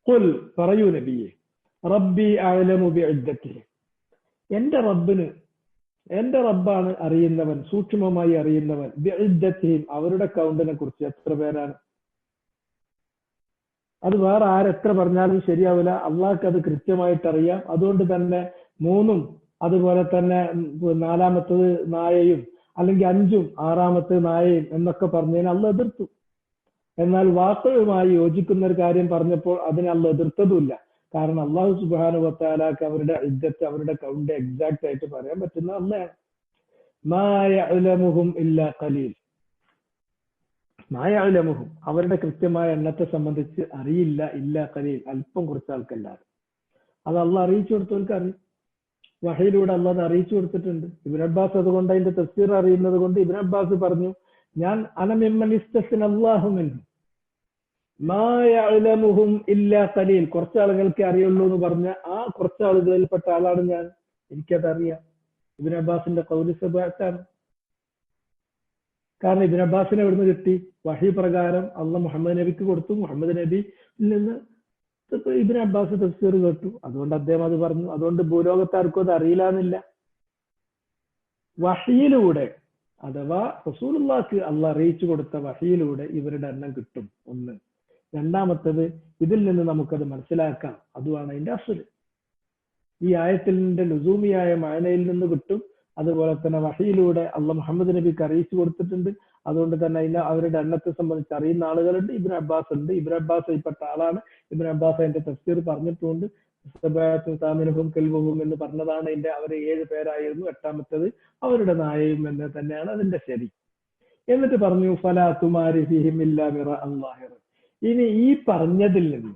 ഖുൽ, പറയൂ നബിയെ, റബ്ബി അഅലമു ബിഇദ്ദതിഹിം, എന്റെ റബ്ബാണ് അറിയുന്നവൻ, സൂക്ഷ്മമായി അറിയുന്നവൻ, ബിഇദ്ദതിഹിം അവരുടെ കൗണ്ടിനെ കുറിച്ച്. എത്ര പേരാണ് അത് വേറെ ആരെത്ര പറഞ്ഞാലും ശരിയാവില്ല. അള്ളാഹ്ക്ക് അത് കൃത്യമായിട്ട് അറിയാം. അതുകൊണ്ട് തന്നെ 3ഉം അതുപോലെ തന്നെ 4-മത്തത് നായയും അല്ലെങ്കിൽ 5ഉം 6-മത്തത് നായയും എന്നൊക്കെ പറഞ്ഞതിന് അള്ളാഹ് എതിർത്തു. എന്നാൽ വാസ്തവമായി യോജിക്കുന്ന ഒരു കാര്യം പറഞ്ഞപ്പോൾ അതിനെ അള്ളാഹ് എതിർത്തതുമില്ല. കാരണം അള്ളാഹു സുബ്ഹാനഹു വ തആലക്ക് അവരുടെ ഇദ്ദത്ത്, അവരുടെ കൗണ്ട് എക്സാക്ട് ആയിട്ട് പറയാൻ പറ്റുന്ന അള്ളാഹയാണ്. മാ യഅലമുഹും ഇല്ലാ ഖലീൽ, മാ യഅലമുഹും അവരുടെ കൃത്യമായ എണ്ണത്തെ സംബന്ധിച്ച് അറിയില്ല, ഇല്ലാ ഖലീൽ അല്പം കുറച്ച് ആൾക്കല്ലാതെ. അത് അള്ളാഹ് അറിയിച്ചു കൊടുത്തവർക്ക് അറിയും. വഹയിലൂടെ അള്ളാഹ് അറിയിച്ചു കൊടുത്തിട്ടുണ്ട്. ഇബ്നു അബ്ബാസ് അതുകൊണ്ട് അതിന്റെ തഫ്സീർ അറിയുന്നത് കൊണ്ട് ഇബ്നു അബ്ബാസ് പറഞ്ഞു, ഞാൻ അനമിമ്മൻ ഇസ്തസ്ന അല്ലാഹു മിൻഹു മാ യഅലമുഹും ഇല്ലാ ഖലീൽ, കുറച്ച് ആളുകൾക്ക് അറിയുള്ളൂ എന്ന് പറഞ്ഞ ആ കുറച്ച് ആളുകളിൽപ്പെട്ട ആളാണ് ഞാൻ, എനിക്കതറിയാം. ഇബ്നു അബ്ബാസിന്റെ ഖൗലി സബഅത്താണ്. കാരണം ഇബ്നു അബ്ബാസിനെ എവിടുന്ന് കിട്ടി? വഹി പ്രകാരം അള്ളാഹ് മുഹമ്മദ് നബിക്ക് കൊടുത്തു. മുഹമ്മദ് നബി നിന്ന് ഇബ്നു അബ്ബാസ് തഫ്സീർ കേട്ടു. അതുകൊണ്ട് അദ്ദേഹം അത് പറഞ്ഞു. അതുകൊണ്ട് ഭൂലോകത്താർക്കും അത് അറിയില്ല എന്നില്ല. വഹിയിലൂടെ അഥവാ റസൂലുള്ളാഹിക്ക് അള്ളാഹ് അറിയിച്ചു കൊടുത്ത വഹിയിലൂടെ ഇവരുടെ എണ്ണം കിട്ടും. ഒന്ന്. രണ്ടാമത്തത്, ഇതിൽ നിന്ന് നമുക്കത് മനസ്സിലാക്കാം. അതുമാണ് അതിന്റെ അസ്ല്. ഈ ആയത്തിന്റെ ലുസൂമിയായ മഅനയിൽ നിന്ന് കിട്ടും. അതുപോലെ തന്നെ വഹിയിലൂടെ അള്ളാഹ് മുഹമ്മദ് നബിക്ക് അറിയിച്ചു കൊടുത്തിട്ടുണ്ട്. അതുകൊണ്ട് തന്നെ അതിന് അവരുടെ എണ്ണത്തെ സംബന്ധിച്ച് അറിയുന്ന ആളുകളുണ്ട്. ഇബ്നു അബ്ബാസ് ഉണ്ട്. ഇബ്നു അബ്ബാസ് ഇൽപ്പെട്ട ആളാണ്. ഇബ്നു അബ്ബാസ് അതിന്റെ തഫ്സീർ പറഞ്ഞിട്ടുണ്ട്. സബഅത്തുൻ വസാമിനഹും കൽബുഹും എന്ന് പറഞ്ഞതാണ്. അതിന്റെ അവർ 7 പേരായിരുന്നു. 8-മത്തത് അവരുടെ നായയും എന്ന് തന്നെയാണ് അതിന്റെ ശരി. എന്നിട്ട് പറഞ്ഞു, ഫലാ തുമാരി ഫീഹിം ഇല്ലാ മിറാഅൻ ളാഹിറ. ഇനി ഈ പറഞ്ഞതിൽ നിന്ന്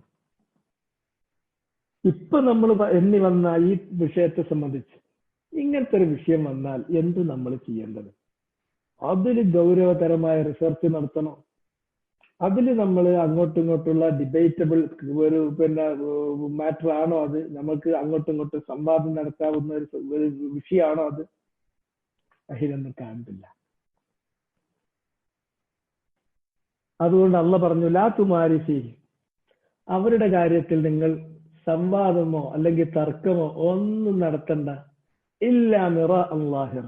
ഇപ്പൊ നമ്മൾ എണ്ണി വന്ന ഈ വിഷയത്തെ സംബന്ധിച്ച് ഇങ്ങനത്തെ ഒരു വിഷയം വന്നാൽ എന്ത് നമ്മൾ ചെയ്യേണ്ടത്? അതിൽ ഗൗരവതരമായ റിസർച്ച് നടത്തണോ? അതിൽ നമ്മൾ അങ്ങോട്ടും ഇങ്ങോട്ടുള്ള ഡിബേറ്റബിൾ ഒരു മാറ്റർ ആണോ? അത് നമുക്ക് അങ്ങോട്ടും ഇങ്ങോട്ടും സംവാദം നടത്താവുന്ന ഒരു വിഷയമാണോ? അത് അതിലൊന്നും കാണുന്നില്ല. അതുകൊണ്ട് അള്ളാഹ് പറഞ്ഞു, ലാ തുമാരി ഫീഹി, അവരുടെ കാര്യത്തിൽ നിങ്ങൾ സംവാദമോ അല്ലെങ്കിൽ തർക്കമോ ഒന്നും നടത്തണ്ട. ഇല്ലാ മിറാഅൻ ളാഹിറ,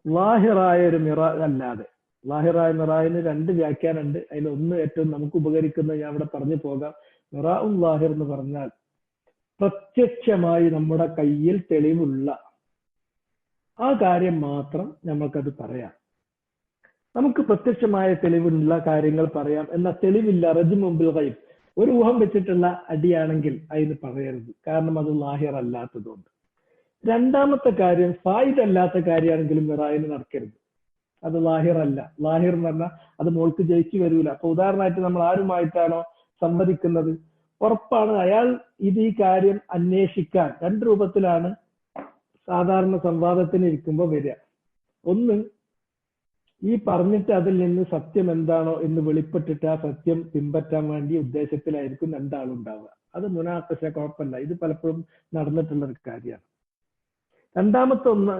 ലാഹിറായ ഒരു മിറ അല്ലാതെ. ലാഹിറായ മിറായിന് 2 വ്യാഖ്യാനമുണ്ട്. അതിലൊന്ന് ഏറ്റവും നമുക്ക് ഉപകരിക്കുന്നത് ഞാൻ ഇവിടെ പറഞ്ഞു പോകാം. മിറാഉൻ ലാഹിർ എന്ന് പറഞ്ഞാൽ പ്രത്യക്ഷമായി നമ്മുടെ കയ്യിൽ തെളിവുള്ള ആ കാര്യം മാത്രം നമ്മൾക്കത് പറയാം. നമുക്ക് പ്രത്യക്ഷമായ തെളിവുള്ള കാര്യങ്ങൾ പറയാം. എന്നാൽ തെളിവില്ല, റജ്മുൻ ബിൽ ഗൈബ്, ഒരു ഊഹം വെച്ചിട്ടുള്ള അടിയാണെങ്കിൽ അതിന് പറയരുത്. കാരണം അത് ലാഹിർ അല്ലാത്തതുകൊണ്ട്. രണ്ടാമത്തെ കാര്യം, ഫായിദ അല്ലാത്ത കാര്യമാണെങ്കിലും മിറായിന് നടക്കരുത്. അത് ലാഹിർ അല്ല. ലാഹിർ എന്ന് പറഞ്ഞാൽ അത് മോൾക്ക് ജയിച്ചു വരൂല. അപ്പൊ ഉദാഹരണമായിട്ട് നമ്മൾ ആരുമായിട്ടാണോ സംവദിക്കുന്നത്, ഉറപ്പാണ് അയാൾ ഈ കാര്യം അന്വേഷിക്കാൻ 2 രൂപത്തിലാണ് സാധാരണ സംവാദത്തിന് ഇരിക്കുമ്പോൾ വരിക. ഒന്ന്, ഈ പറഞ്ഞിട്ട് അതിൽ നിന്ന് സത്യം എന്താണോ എന്ന് വെളിപ്പെട്ടിട്ട് ആ സത്യം പിൻപറ്റാൻ വേണ്ടി ഉദ്ദേശത്തിലായിരിക്കും 2 ആളുണ്ടാവുക. അത് മുനാഖശ, കുഴപ്പമില്ല. ഇത് പലപ്പോഴും നടന്നിട്ടുള്ള ഒരു കാര്യമാണ്. രണ്ടാമത്തെ ഒന്ന്,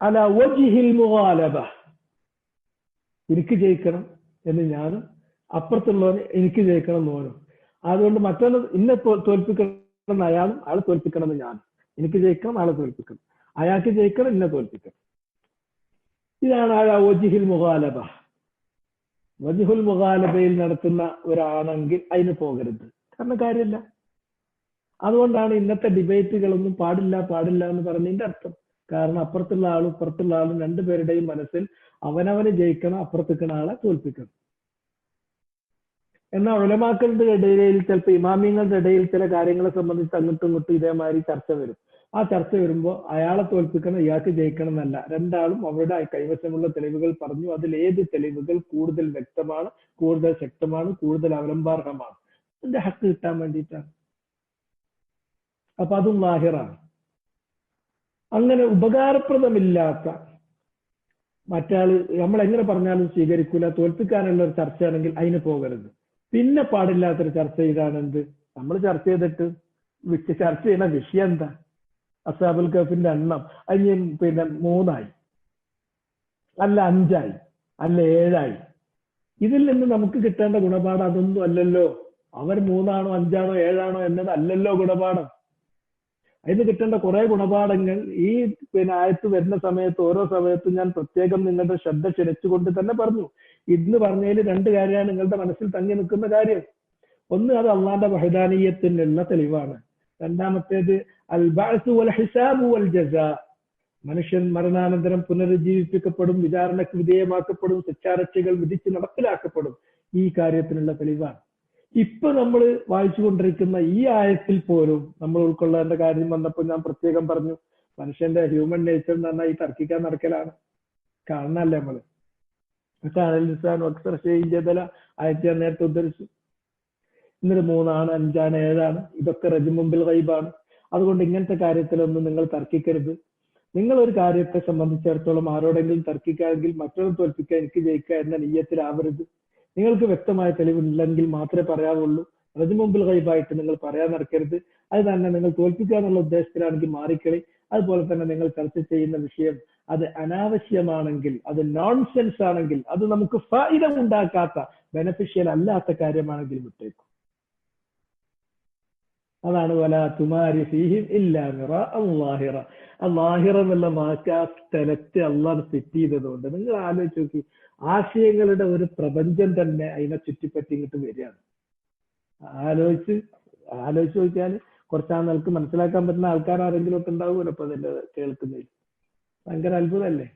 അല വജ്ഹിൽ മുഗാലബ, എനിക്ക് ജയിക്കണം എന്ന് ഞാനും അപ്പുറത്തുള്ളവന് എനിക്ക് ജയിക്കണം എന്ന് ഓനും. അതുകൊണ്ട് മറ്റൊന്ന് ഇന്നെ തോൽപ്പിക്കണം അയാളും, അയാൾ തോൽപ്പിക്കണം എന്ന് ഞാനും. എനിക്ക് ജയിക്കണം, ആളെ തോൽപ്പിക്കണം. അയാൾക്ക് ജയിക്കണം, ഇന്നെ തോൽപ്പിക്കണം. ഇതാണ് ആ വജിഹുൽ മുഗാലബ. വജിഹുൽ മുഗാലബയിൽ നടത്തുന്ന ഒരാണെങ്കിൽ അതിന് പോകരുത്. കാരണം കാര്യമില്ല. അതുകൊണ്ടാണ് ഇന്നത്തെ ഡിബേറ്റുകളൊന്നും പാടില്ല എന്ന് പറഞ്ഞതിന്റെ അർത്ഥം. കാരണം അപ്പുറത്തുള്ള ആളും ഇപ്പുറത്തുള്ള ആളും രണ്ടുപേരുടെയും മനസ്സിൽ അവനവന് ജയിക്കണം, അപ്പുറത്തേക്കുന്ന ആളെ തോൽപ്പിക്കണം. എന്നാൽ ഉലമാക്കളുടെ ഇടയിൽ ചിലപ്പോൾ ഇമാമിങ്ങളുടെ ഇടയിൽ ചില കാര്യങ്ങളെ സംബന്ധിച്ച് അങ്ങോട്ടും ഇങ്ങോട്ടും ഇതേമാതിരി ചർച്ച വരും. ആ ചർച്ച വരുമ്പോൾ അയാളെ തോൽപ്പിക്കണം, ഇയാൾക്ക് ജയിക്കണം എന്നല്ല. രണ്ടാളും അവരുടെ കൈവശമുള്ള തെളിവുകൾ പറഞ്ഞു. അതിൽ ഏത് തെളിവുകൾ കൂടുതൽ വ്യക്തമാണ്, കൂടുതൽ ശക്തമാണ്, കൂടുതൽ അവലംബാർഹമാണ്, അതിന്റെ ഹക്ക് കിട്ടാൻ വേണ്ടിയിട്ടാണ്. അപ്പൊ അതും ലാഹിറാണ്. അങ്ങനെ ഉപകാരപ്രദമില്ലാത്ത മറ്റാള് നമ്മൾ എങ്ങനെ പറഞ്ഞാലും സ്വീകരിക്കൂല, തോൽപ്പിക്കാനുള്ള ഒരു ചർച്ചയാണെങ്കിൽ അതിന് പോകരുത്. പിന്നെ പാടില്ലാത്തൊരു ചർച്ച ഇതാണ് എന്ത്, നമ്മൾ ചർച്ച ചെയ്തിട്ട് ചർച്ച ചെയ്യുന്ന വിഷയം എന്താ? അസ്ഹാബുൽ കഹ്ഫിന്റെ എണ്ണം അതിന് 3 അല്ല 5 അല്ല 7. ഇതിൽ നിന്ന് നമുക്ക് കിട്ടേണ്ട ഗുണപാഠം അതൊന്നും അല്ലല്ലോ. അവർ 3 ആണോ 5 ആണോ 7 ആണോ എന്നത് അല്ലല്ലോ ഗുണപാഠം. അതിന് കിട്ടേണ്ട കുറെ ഗുണപാഠങ്ങൾ ഈ ആയത്ത് വരുന്ന സമയത്ത് ഓരോ സമയത്തും ഞാൻ പ്രത്യേകം നിങ്ങളുടെ ശ്രദ്ധ ക്ഷണിച്ചുകൊണ്ട് തന്നെ പറഞ്ഞു. ഇന്ന് പറഞ്ഞതിൽ 2 കാര്യമാണ് നിങ്ങളുടെ മനസ്സിൽ തങ്ങി നിൽക്കുന്ന കാര്യം. ഒന്ന്, അത് അള്ളാന്റെ വഹദാനീയത്തിനുള്ള തെളിവാണ്. രണ്ടാമത്തേത് അൽ ബഅ്സു വൽ ഹിസാബു വൽ ജസാ. മനുഷ്യൻ മരണാനന്തരം പുനരുജ്ജീവിപ്പിക്കപ്പെടും, വിചാരണയ്ക്ക് വിധേയമാക്കപ്പെടും, ശിക്ഷാരക്ഷകൾ വിധിച്ച് നടപ്പിലാക്കപ്പെടും. ഈ കാര്യത്തിനുള്ള തെളിവാണ്. ഇപ്പൊ നമ്മൾ വായിച്ചുകൊണ്ടിരിക്കുന്ന ഈ ആയത്തിൽ പോലും നമ്മൾ ഉൾക്കൊള്ളേണ്ട കാര്യം വന്നപ്പോൾ ഞാൻ പ്രത്യേകം പറഞ്ഞു, മനുഷ്യന്റെ ഹ്യൂമൻ നേച്ചർ എന്ന് പറഞ്ഞാൽ ഈ തർക്കിക്കാൻ നടക്കലാണ്. കാണണല്ലേ നമ്മള് ആയത്ത് ഞാൻ നേരത്തെ ഉദ്ധരിച്ചു. ഇന്നലെ 3 ആണ് 5 ആണ് 7 ആണ്, ഇതൊക്കെ റജ്മുമ്പിൽ ഗൈബാണ്. അതുകൊണ്ട് ഇങ്ങനത്തെ കാര്യത്തിലൊന്നും നിങ്ങൾ തർക്കിക്കരുത്. നിങ്ങൾ ഒരു കാര്യത്തെ സംബന്ധിച്ചിടത്തോളം ആരോടെങ്കിലും തർക്കിക്കാമെങ്കിൽ മറ്റൊരു തോൽപ്പിക്കുക, എനിക്ക് ജയിക്കുക എന്ന നിയ്യത്തിലാവരുത്. നിങ്ങൾക്ക് വ്യക്തമായ തെളിവില്ലെങ്കിൽ മാത്രമേ പറയാവുള്ളൂ. റജ്മുമ്പിൽ ഗൈബായിട്ട് നിങ്ങൾ പറയാൻ നടക്കരുത്. അത് തന്നെ നിങ്ങൾ തോൽപ്പിക്കുക എന്നുള്ള ഉദ്ദേശത്തിലാണെങ്കിൽ മാറിക്കളി. അതുപോലെ തന്നെ നിങ്ങൾ ചർച്ച ചെയ്യുന്ന വിഷയം അത് അനാവശ്യമാണെങ്കിൽ, അത് നോൺസെൻസ് ആണെങ്കിൽ, അത് നമുക്ക് ഫായിദ ഉണ്ടാക്കാത്ത ബെനഫിഷ്യൽ അല്ലാത്ത കാര്യമാണെങ്കിൽ വിട്ടേക്കും. അതാണ് വലാ തുമാരി ഫീഹിം ഇല്ലാ മിറാഅൻ ളാഹിറ. ളാഹിറ എന്നുള്ള വാക്ക് ആ സ്ഥലത്തെ അള്ളാഹ് സെറ്റ് ചെയ്തതുകൊണ്ട് നിങ്ങൾ ആലോചിച്ച് നോക്കി, ആശയങ്ങളുടെ ഒരു പ്രപഞ്ചം തന്നെ അതിനെ ചുറ്റിപ്പറ്റി ഇങ്ങോട്ട് വരികയാണ്. ആലോചിച്ച് നോക്കിയാൽ കുറച്ചാൾക്ക് മനസ്സിലാക്കാൻ പറ്റുന്ന ആൾക്കാർ ആരെങ്കിലും ഒക്കെ ഉണ്ടാവുമല്ലോ ഇപ്പൊ അതിന്റെ കേൾക്കുന്നതിൽ. ഭയങ്കര അത്ഭുതമല്ലേ.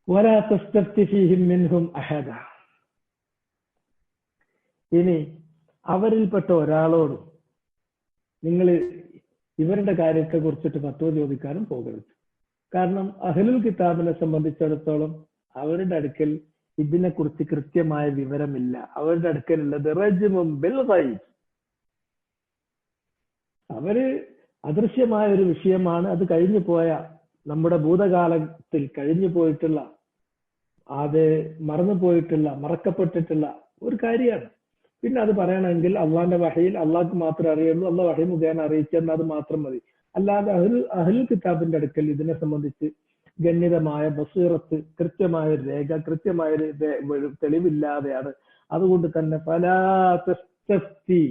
വലാ തസ്തഫ്തി ഫീഹിം മിൻഹും അഹദ. ഇനി അവരിൽപ്പെട്ട ഒരാളോടും നിങ്ങൾ ഇവരുടെ കാര്യത്തെ കുറിച്ചിട്ട് ഫത്വ ചോദിക്കാനും പോകരുത്. കാരണം അഹ്ലുൽ കിതാബിനെ സംബന്ധിച്ചിടത്തോളം അവരുടെ അടുക്കൽ ഇതിനെ കുറിച്ച് കൃത്യമായ വിവരമില്ല. അവരുടെ അടുക്കലുള്ളത് റജ്മും ബിൽ ഗൈബ്. അവര് അദൃശ്യമായ ഒരു വിഷയമാണ്. അത് കഴിഞ്ഞു പോയ, നമ്മുടെ ഭൂതകാലത്തിൽ കഴിഞ്ഞു പോയിട്ടുള്ള, അത് മറന്നു പോയിട്ടുള്ള, മറക്കപ്പെട്ടിട്ടുള്ള ഒരു കാര്യമാണ്. പിന്നെ അത് പറയണമെങ്കിൽ അള്ളാന്റെ വഹയിൽ അള്ളാഹ്ക്ക് മാത്രമേ അറിയുള്ളൂ, അള്ളാഹ് വഹി മുഖേന അറിയിച്ചെന്ന് അത് മാത്രം മതി. അല്ലാതെ അഹ്ലുൽ കിതാബിന്റെ അടുക്കൽ ഇതിനെ സംബന്ധിച്ച് ഗണ്യതമായ ബസീറത്ത്, കൃത്യമായ രേഖ, കൃത്യമായ തെളിവില്ലാതെയാണ്. അതുകൊണ്ട് തന്നെ ഫലാ തസ്തഫ്തി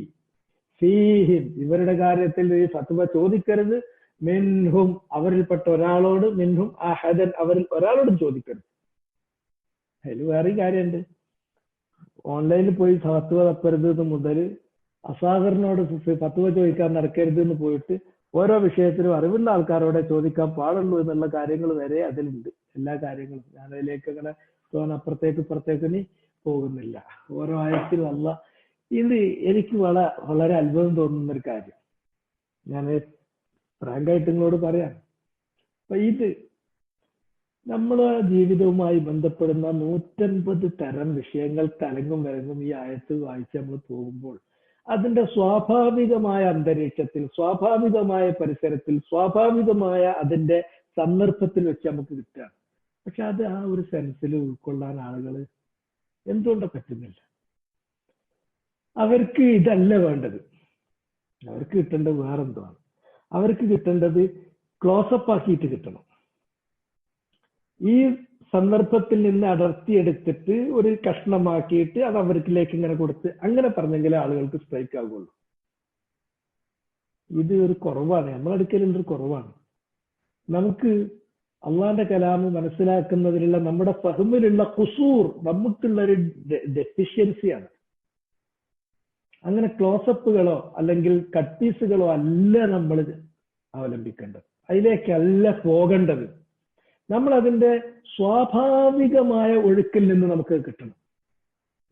ഫീഹിം, ഇവരുടെ കാര്യത്തിൽ ഈ ഫത്വ ചോദിക്കരുത്. മിൻഹും, അവരിൽപ്പെട്ട ഒരാളോട്, മിൻഹും അഹദൻ, അവരിൽ ഒരാളോടും ചോദിക്കരുത്. അതിൽ വേറെ കാര്യമുണ്ട്. ഓൺലൈനിൽ പോയി ഫത്വ തപ്പരുത് എന്ന് മുതൽ അസാഗറിനോട് ഫത്വ ചോദിക്കാൻ നടക്കരുത് എന്ന് പോയിട്ട് ഓരോ വിഷയത്തിലും അറിവുള്ള ആൾക്കാരോടെ ചോദിക്കാൻ പാടുള്ളൂ എന്നുള്ള കാര്യങ്ങൾ വരെ അതിലുണ്ട്. എല്ലാ കാര്യങ്ങളും ഞാൻ അതിലേക്ക് അങ്ങനെ അപ്പുറത്തേക്ക് ഇനി പോകുന്നില്ല. ഓരോ ആയത്തിലും അല്ല. ഇത് എനിക്ക് വളരെ അത്ഭുതം തോന്നുന്ന ഒരു കാര്യം ഞാൻ ഫ്രാങ്കായിട്ട് നിങ്ങളോട് പറയാം. അപ്പൊ ഇത് നമ്മളെ ജീവിതവുമായി ബന്ധപ്പെടുന്ന 150 തരം വിഷയങ്ങൾ തലങ്ങും വിലങ്ങും ഈ ആയത്ത് വായിച്ച് നമ്മൾ പോകുമ്പോൾ അതിന്റെ സ്വാഭാവികമായ അന്തരീക്ഷത്തിൽ, സ്വാഭാവികമായ പരിസരത്തിൽ, സ്വാഭാവികമായ അതിന്റെ സന്ദർഭത്തിൽ വെച്ച് നമുക്ക് കിട്ടുകയാണ്. പക്ഷെ അത് ആ ഒരു സെൻസിൽ ഉൾക്കൊള്ളാൻ ആളുകൾ എന്തുകൊണ്ട് പറ്റുന്നില്ല? അവർക്ക് ഇതല്ല വേണ്ടത്. അവർക്ക് കിട്ടേണ്ടത് വേറെന്താണ്? അവർക്ക് കിട്ടേണ്ടത് ക്ലോസപ്പ് ആക്കിയിട്ട് കിട്ടണം. ഈ സന്ദർഭത്തിൽ നിന്ന് അടർത്തിയെടുത്തിട്ട് ഒരു കഷ്ണമാക്കിയിട്ട് അത് അവർക്കിലേക്ക് ഇങ്ങനെ കൊടുത്ത് അങ്ങനെ പറഞ്ഞെങ്കിലേ ആളുകൾക്ക് സ്ട്രൈക്ക് ആകുള്ളൂ. ഇത് ഒരു കുറവാണ്, നമ്മളെടുക്കലുള്ള ഒരു കുറവാണ്. നമുക്ക് അള്ളാന്റെ കലാമ് മനസ്സിലാക്കുന്നതിലുള്ള നമ്മുടെ ഫഹ്മിലുള്ള ഖുസൂർ, നമുക്കുള്ള ഒരു ഡെഫിഷ്യൻസിയാണ്. അങ്ങനെ ക്ലോസപ്പുകളോ അല്ലെങ്കിൽ കട്ട് പീസുകളോ അല്ല നമ്മൾ അവലംബിക്കേണ്ടത്, അതിലേക്കല്ല പോകേണ്ടത്. നമ്മൾ അതിന്റെ സ്വാഭാവികമായ ഒഴുക്കിൽ നിന്ന് നമുക്ക് കിട്ടണം.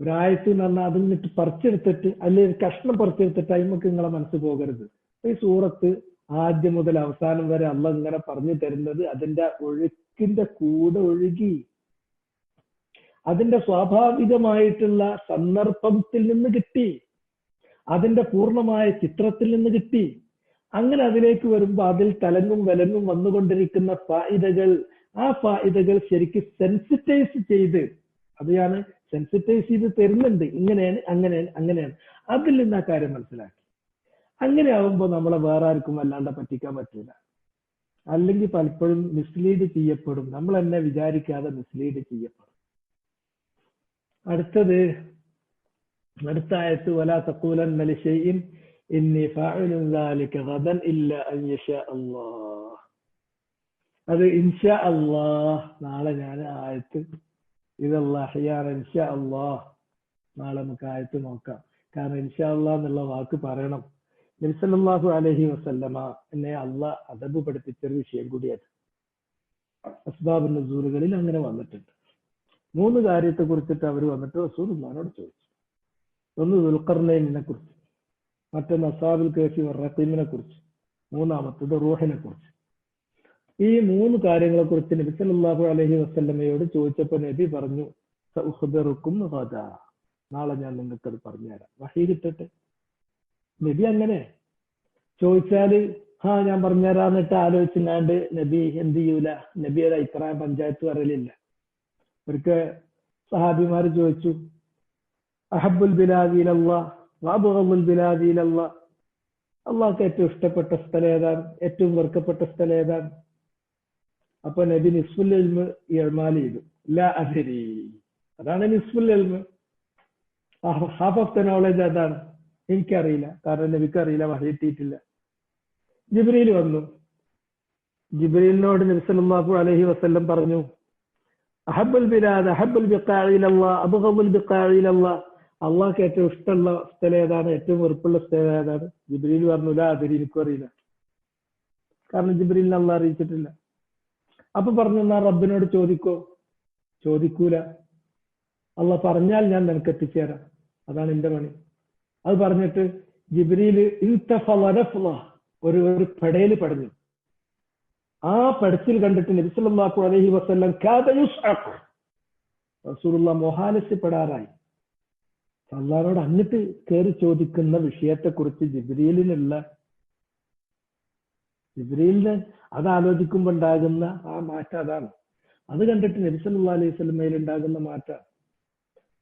ഒരായത്ത് എന്ന് പറഞ്ഞാൽ അതിന്നിട്ട് പറിച്ചെടുത്തിട്ട് അല്ലെങ്കിൽ കഷ്ണം പറിച്ചെടുത്തിട്ട് അതിമക്ക് നിങ്ങളെ മനസ്സ് പോകരുത്. ഈ സൂറത്ത് ആദ്യം മുതൽ അവസാനം വരെ അള്ളാഹ് ഇങ്ങനെ പറഞ്ഞു തരുന്നത് അതിന്റെ ഒഴുക്കിന്റെ കൂടെ ഒഴുകി അതിന്റെ സ്വാഭാവികമായിട്ടുള്ള സന്ദർഭത്തിൽ നിന്ന് കിട്ടി, അതിന്റെ പൂർണ്ണമായ ചിത്രത്തിൽ നിന്ന് കിട്ടി. അങ്ങനെ അതിലേക്ക് വരുമ്പോൾ അതിൽ തലങ്ങും വിലങ്ങും വന്നുകൊണ്ടിരിക്കുന്ന ഫായിദകൾ, ആ ഫായിദകൾ ശരിക്കും സെൻസിറ്റൈസ് ചെയ്ത്, അത് ഞാൻ സെൻസിറ്റൈസ് ചെയ്ത് തരുന്നുണ്ട്, ഇങ്ങനെയാണ് അങ്ങനെയാണ് അങ്ങനെയാണ്, അതിൽ നിന്ന് ആ കാര്യം മനസ്സിലാക്കി. അങ്ങനെ ആവുമ്പോൾ നമ്മളെ വേറെ ആർക്കും അല്ലാണ്ട് പറ്റിക്കാൻ പറ്റില്ല. അല്ലെങ്കിൽ പലപ്പോഴും മിസ്ലീഡ് ചെയ്യപ്പെടും, നമ്മൾ എന്നെ വിചാരിക്കാതെ മിസ്ലീഡ് ചെയ്യപ്പെടും. അടുത്ത ആയത്ത് വലാ തഖൂലന്ന ലിശൈഇൻ ഇന്നി ഫാഇലുൻ ദാലിക ഗദൻ ഇല്ലാ അൻ യശാ അല്ലാഹ്. അത് ഇൻഷാ അല്ലാഹ്, നാളെ ഞാൻ ആയത്ത് ഇതല്ലാഹിയാണ് ഇൻഷാ അല്ലാഹ്, നാളെ നമുക്ക് ആയത്ത് നോക്കാം. കാരണം ഇൻഷാ അല്ലാഹ് എന്നുള്ള വാക്ക് പറയണം. നബി സല്ലല്ലാഹു അലൈഹി വസല്ലമ എന്നെ അള്ളാഹ് അദബ് പഠിപ്പിച്ചൊരു വിഷയം കൂടിയത്. അസ്ബാബ് നുസൂലുകളിൽ അങ്ങനെ വന്നിട്ടുണ്ട്. 3 കാര്യത്തെ കുറിച്ചിട്ട് അവർ വന്നിട്ട് റസൂലുള്ളാഹിനോട് ചോദിച്ചു. ഒന്ന് ദുൽഖർനൈനിനെ കുറിച്ച്, മറ്റൊന്ന് അസ്ഹാബുൽ കഹ്ഫി വറഖീമിനെ കുറിച്ച്, മൂന്നാമത്തത് റൂഹിനെ കുറിച്ച്. ഈ 3 കാര്യങ്ങളെ കുറിച്ച് നബി സല്ലല്ലാഹു അലൈഹി വസല്ലമയോട് ചോദിച്ചപ്പോൾ നബി പറഞ്ഞു സഉഖ്ബിറുക്കും ഗദാ, നാളെ ഞാൻ നിങ്ങൾക്ക് അത് പറഞ്ഞുതരാം, വഹീ കിട്ടട്ടെ. നബി അങ്ങനെ ചോദിച്ചാല് ഞാൻ പറഞ്ഞുതരാന്നിട്ട് ആലോചിച്ചാണ്ട് നബി എന്ത് ചെയ്യൂല, നബി അത് ഇത്രയും പഞ്ചായത്ത് പറയലില്ല. ഒരിക്കൽ സഹാബിമാര് ചോദിച്ചു അഹബ്ബുൽ ബിലാദി ഇലല്ലാഹ് വഅബ്ഗദുൽ ബിലാദി ഇലല്ലാഹ്, അള്ളാഹ്ക്ക് ഏറ്റവും ഇഷ്ടപ്പെട്ട സ്ഥലം ഏതാണ്, ഏറ്റവും വെറുക്കപ്പെട്ട സ്ഥലം ഏതാണ്? അപ്പൊ നബി നിസ്ഫുൽ ഇൽമ് ഇഅ്മാൽ ചെയ്തു, ലാ അദ്രി, അതാണ് നിസ്ഫുൽ ഇൽമ്. ഹാഫ് ഓഫ് ദ നോളജ് അതാണ്, എനിക്കറിയില്ല, കാരണം നബിക്ക് അറിയില്ല, വഹി കിട്ടിയിട്ടില്ല. ജിബ്രീൽ വന്നു, ജിബ്രീലിനോട് നബി സല്ലല്ലാഹു അലൈഹി വസല്ലം പറഞ്ഞു അഹബ്ബുൽ ബിലാദ് അഹബ്ബുൽ ബിഖാഇ ഇലല്ലാഹ് അബ്ഗദുൽ ബിഖാഇ ഇലല്ലാഹ്, അള്ളാഹ്ക്ക് ഏറ്റവും ഇഷ്ടമുള്ള സ്ഥലം ഏതാണ്, ഏറ്റവും വെറുപ്പുള്ള സ്ഥലം ഏതാണ്? ജിബ്രീൽ പറഞ്ഞു ലാ അദ്രി, എനിക്കും അറിയില്ല, കാരണം ജിബ്രീലിനെ അള്ളാഹ് അറിയിച്ചിട്ടില്ല. അപ്പൊ പറഞ്ഞു എന്നാ റബ്ബിനോട് ചോദിക്കോ? ചോദിക്കൂല, അള്ളാഹ് പറഞ്ഞാൽ ഞാൻ നിനക്ക് എത്തിച്ചേരാം, അതാണ് എന്റെ പണി. അത് പറഞ്ഞിട്ട് ജിബ്രീൽ ഒരു പടയില് പടഞ്ഞു. ആ പടച്ചിൽ കണ്ടിട്ട് നബി സല്ലല്ലാഹു അലൈഹി വസല്ലം റസൂലുള്ളാഹി മോഹാലസ്യപ്പെടാറായി. അള്ളാഹുവോട് അങ്ങോട്ട് കയറി ചോദിക്കുന്ന വിഷയത്തെ കുറിച്ച് ജിബ്രീലിന് അത് ആലോചിക്കുമ്പോ ഉണ്ടാകുന്ന ആ മാറ്റം അതാണ്. അത് കണ്ടിട്ട് നബി സല്ലല്ലാഹു അലൈഹി വസല്ലമയിൽ ഉണ്ടാകുന്ന മാറ്റം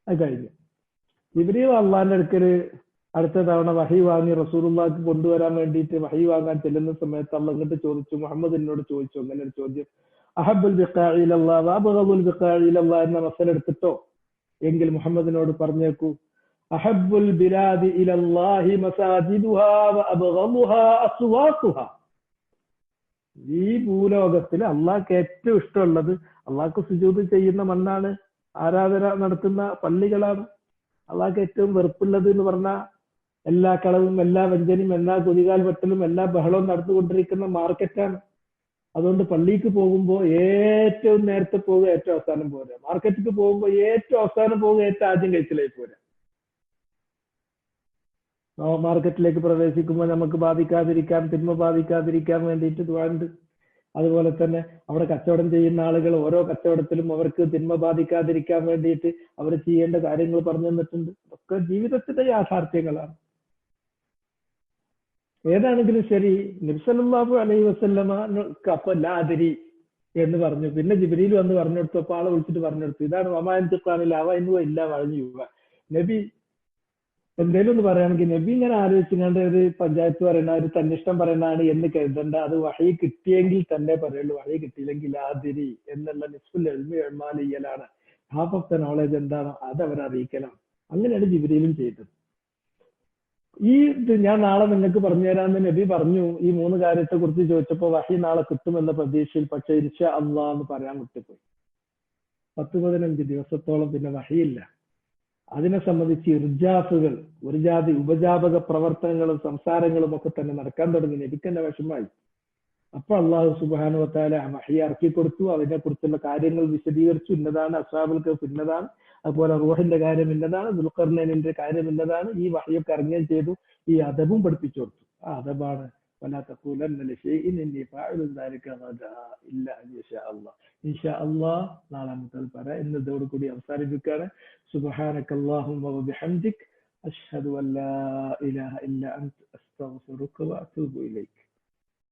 അത് കഴിഞ്ഞു. ജിബ്രീൽ അള്ളാഹിന്റെ അടുക്കല് അടുത്ത തവണ വഹി വാങ്ങി റസൂലുള്ളാഹിക്ക് കൊണ്ടുവരാൻ വേണ്ടിയിട്ട് വഹി വാങ്ങാൻ ചെല്ലുന്ന സമയത്ത് അള്ളാഹ് ഇങ്ങോട്ട് ചോദിച്ചു, മുഹമ്മദിനോട് ചോദിച്ചു അങ്ങനെ ഒരു ചോദ്യം, അഹബ്ബുൽ ബിഖാഇ ഇലല്ലാഹ് വഅബ്ഗദുൽ ബിഖാഇ ഇലല്ലാഹ് എന്ന മസല എടുത്തിട്ടോ എങ്കിൽ മുഹമ്മദിനോട് പറഞ്ഞേക്കൂ അഹബ്ബുൽ ബിലാദി ഇലല്ലാഹി മസാജിദുഹാ വഅബ്ഗദുഹാ അസ്വാഖുഹാ. ഈ ഭൂലോകത്തിൽ അള്ളാഹ്ക്ക് ഏറ്റവും ഇഷ്ടമുള്ളത്, അള്ളാഹ്ക്ക് സുജൂദ് ചെയ്യുന്ന മണ്ണാണ്, ആരാധന നടത്തുന്ന പള്ളികളാണ്. അള്ളാഹ്ക്ക് ഏറ്റവും വെറുപ്പുള്ളത് എന്ന് പറഞ്ഞാൽ എല്ലാ കളവും എല്ലാ വഞ്ചനയും എല്ലാ കുതികാൽ വെട്ടലും എല്ലാ ബഹളവും നടന്നുകൊണ്ടിരിക്കുന്ന മാർക്കറ്റാണ്. അതുകൊണ്ട് പള്ളിക്ക് പോകുമ്പോൾ ഏറ്റവും നേരത്തെ പോകുക, ഏറ്റവും അവസാനം പോരാ. മാർക്കറ്റിക്ക് പോകുമ്പോൾ ഏറ്റവും അവസാനം പോകുക, ഏറ്റവും ആദ്യം കഴിച്ചിലേക്ക് പോരാ. മാർക്കറ്റിലേക്ക് പ്രവേശിക്കുമ്പോൾ നമുക്ക് ബാധിക്കാതിരിക്കാൻ, തിന്മ ബാധിക്കാതിരിക്കാൻ വേണ്ടിയിട്ട് ദുആണ്ട്. അതുപോലെ തന്നെ അവിടെ കച്ചവടം ചെയ്യുന്ന ആളുകൾ ഓരോ കച്ചവടത്തിലും അവർക്ക് തിന്മ ബാധിക്കാതിരിക്കാൻ വേണ്ടിയിട്ട് അവർ ചെയ്യേണ്ട കാര്യങ്ങൾ പറഞ്ഞു തന്നിട്ടുണ്ട്. ഒക്കെ ജീവിതത്തിന്റെ യാഥാർത്ഥ്യങ്ങളാണ്. ഏതാണെങ്കിലും ശരി, നബി സല്ലല്ലാഹു അലൈഹി വസല്ലമക്ക് അപ്പൊ ലാ അദ്രി എന്ന് പറഞ്ഞു. പിന്നെ ജിബ്രീൽ വന്ന് പറഞ്ഞു കൊടുത്തു, അപ്പൊ ആളെ വിളിച്ചിട്ട് പറഞ്ഞു കൊടുത്തു, ഇതാണ് വമാ യൻതിഖു അനിൽ ഹവ ഇൻ ഹുവ ഇല്ലാ വഹ്യുൻ യൂഹാ. നബി എന്തേലും ഒന്ന് പറയുകയാണെങ്കിൽ നബി ഇങ്ങനെ ആലോചിച്ചുകൊണ്ട് ഒരു പഞ്ചായത്ത് പറയുന്ന ഒരു തന്നിഷ്ടം പറയുന്നതാണ് എന്ന് കരുതണ്ട. അത് വഹി കിട്ടിയെങ്കിൽ തന്നെ പറയുള്ളൂ, വഹി കിട്ടിയില്ലെങ്കിൽ ആതിരി എന്നുള്ള നിസ്ഫുൽ ഇൽമി ഇഅ്മാൽ ചെയ്യലാണ്. ഹാഫ് ഓഫ് ദ നോളജ് എന്താണോ അത് അവരെ അറിയിക്കലാണ്. അങ്ങനെയാണ് ജിബ്രീലും ചെയ്തത്. ഈ ഇത് ഞാൻ നാളെ നിങ്ങൾക്ക് പറഞ്ഞു തരാമെന്ന് നബി പറഞ്ഞു. ഈ 3 കാര്യത്തെ കുറിച്ച് ചോദിച്ചപ്പോൾ വഹി നാളെ കിട്ടുമെന്ന പ്രതീക്ഷയിൽ, പക്ഷെ ഇൻഷാ അള്ളാ എന്ന് പറയാൻ വിട്ടുപോയി. 10-15 ദിവസത്തോളം പിന്നെ വഹിയില്ല. അതിനെ സംബന്ധിച്ച് ഇർജാഫുകൾ, ഒരു ജാതി ഉപജാപക പ്രവർത്തനങ്ങളും സംസാരങ്ങളും ഒക്കെ തന്നെ നടക്കാൻ തുടങ്ങി. നബിക്ക് തന്നെ വിഷമായി. അപ്പൊ അള്ളാഹു സുബ്ഹാനഹു വ തആല വഹി ഇറക്കി കൊടുത്തു. അതിനെ കുറിച്ചുള്ള കാര്യങ്ങൾ വിശദീകരിച്ചു. ഇന്നതാണ് അസ്ഹാബുൽ കഹ്ഫ്, ഇന്നതാണ്, അതുപോലെ റൂഹിന്റെ കാര്യം ഇന്നതാണ്, ദുൽഖർനൈനിന്റെ കാര്യം ഇന്നതാണ്. ഈ വഹയൊക്കെ ഇറങ്ങുകയും ചെയ്തു. ഈ അദബും പഠിപ്പിച്ചു കൊടുത്തു. ആ അദബാണ് വലാ തഖൂലന്ന ലിശൈഇൻ ഇന്നി ഫാഇലുൻ ദാലിക ഗദാ ഇല്ലാ അൻ യശാ അല്ലാഹ്. ഇൻഷാ അല്ലാഹ് നാളെ മുതൽ പറയാം. ഇന്നതോടു കൂടി അവസാനിപ്പിക്കുകയാണ്. സുബ്ഹാനകല്ലാഹുമ്മ വബിഹംദിക് അഷ്ഹദു അൻ ലാ ഇലാഹ ഇല്ലാ അൻത അസ്തഗ്ഫിറുക വഅതൂബു ഇലൈക്.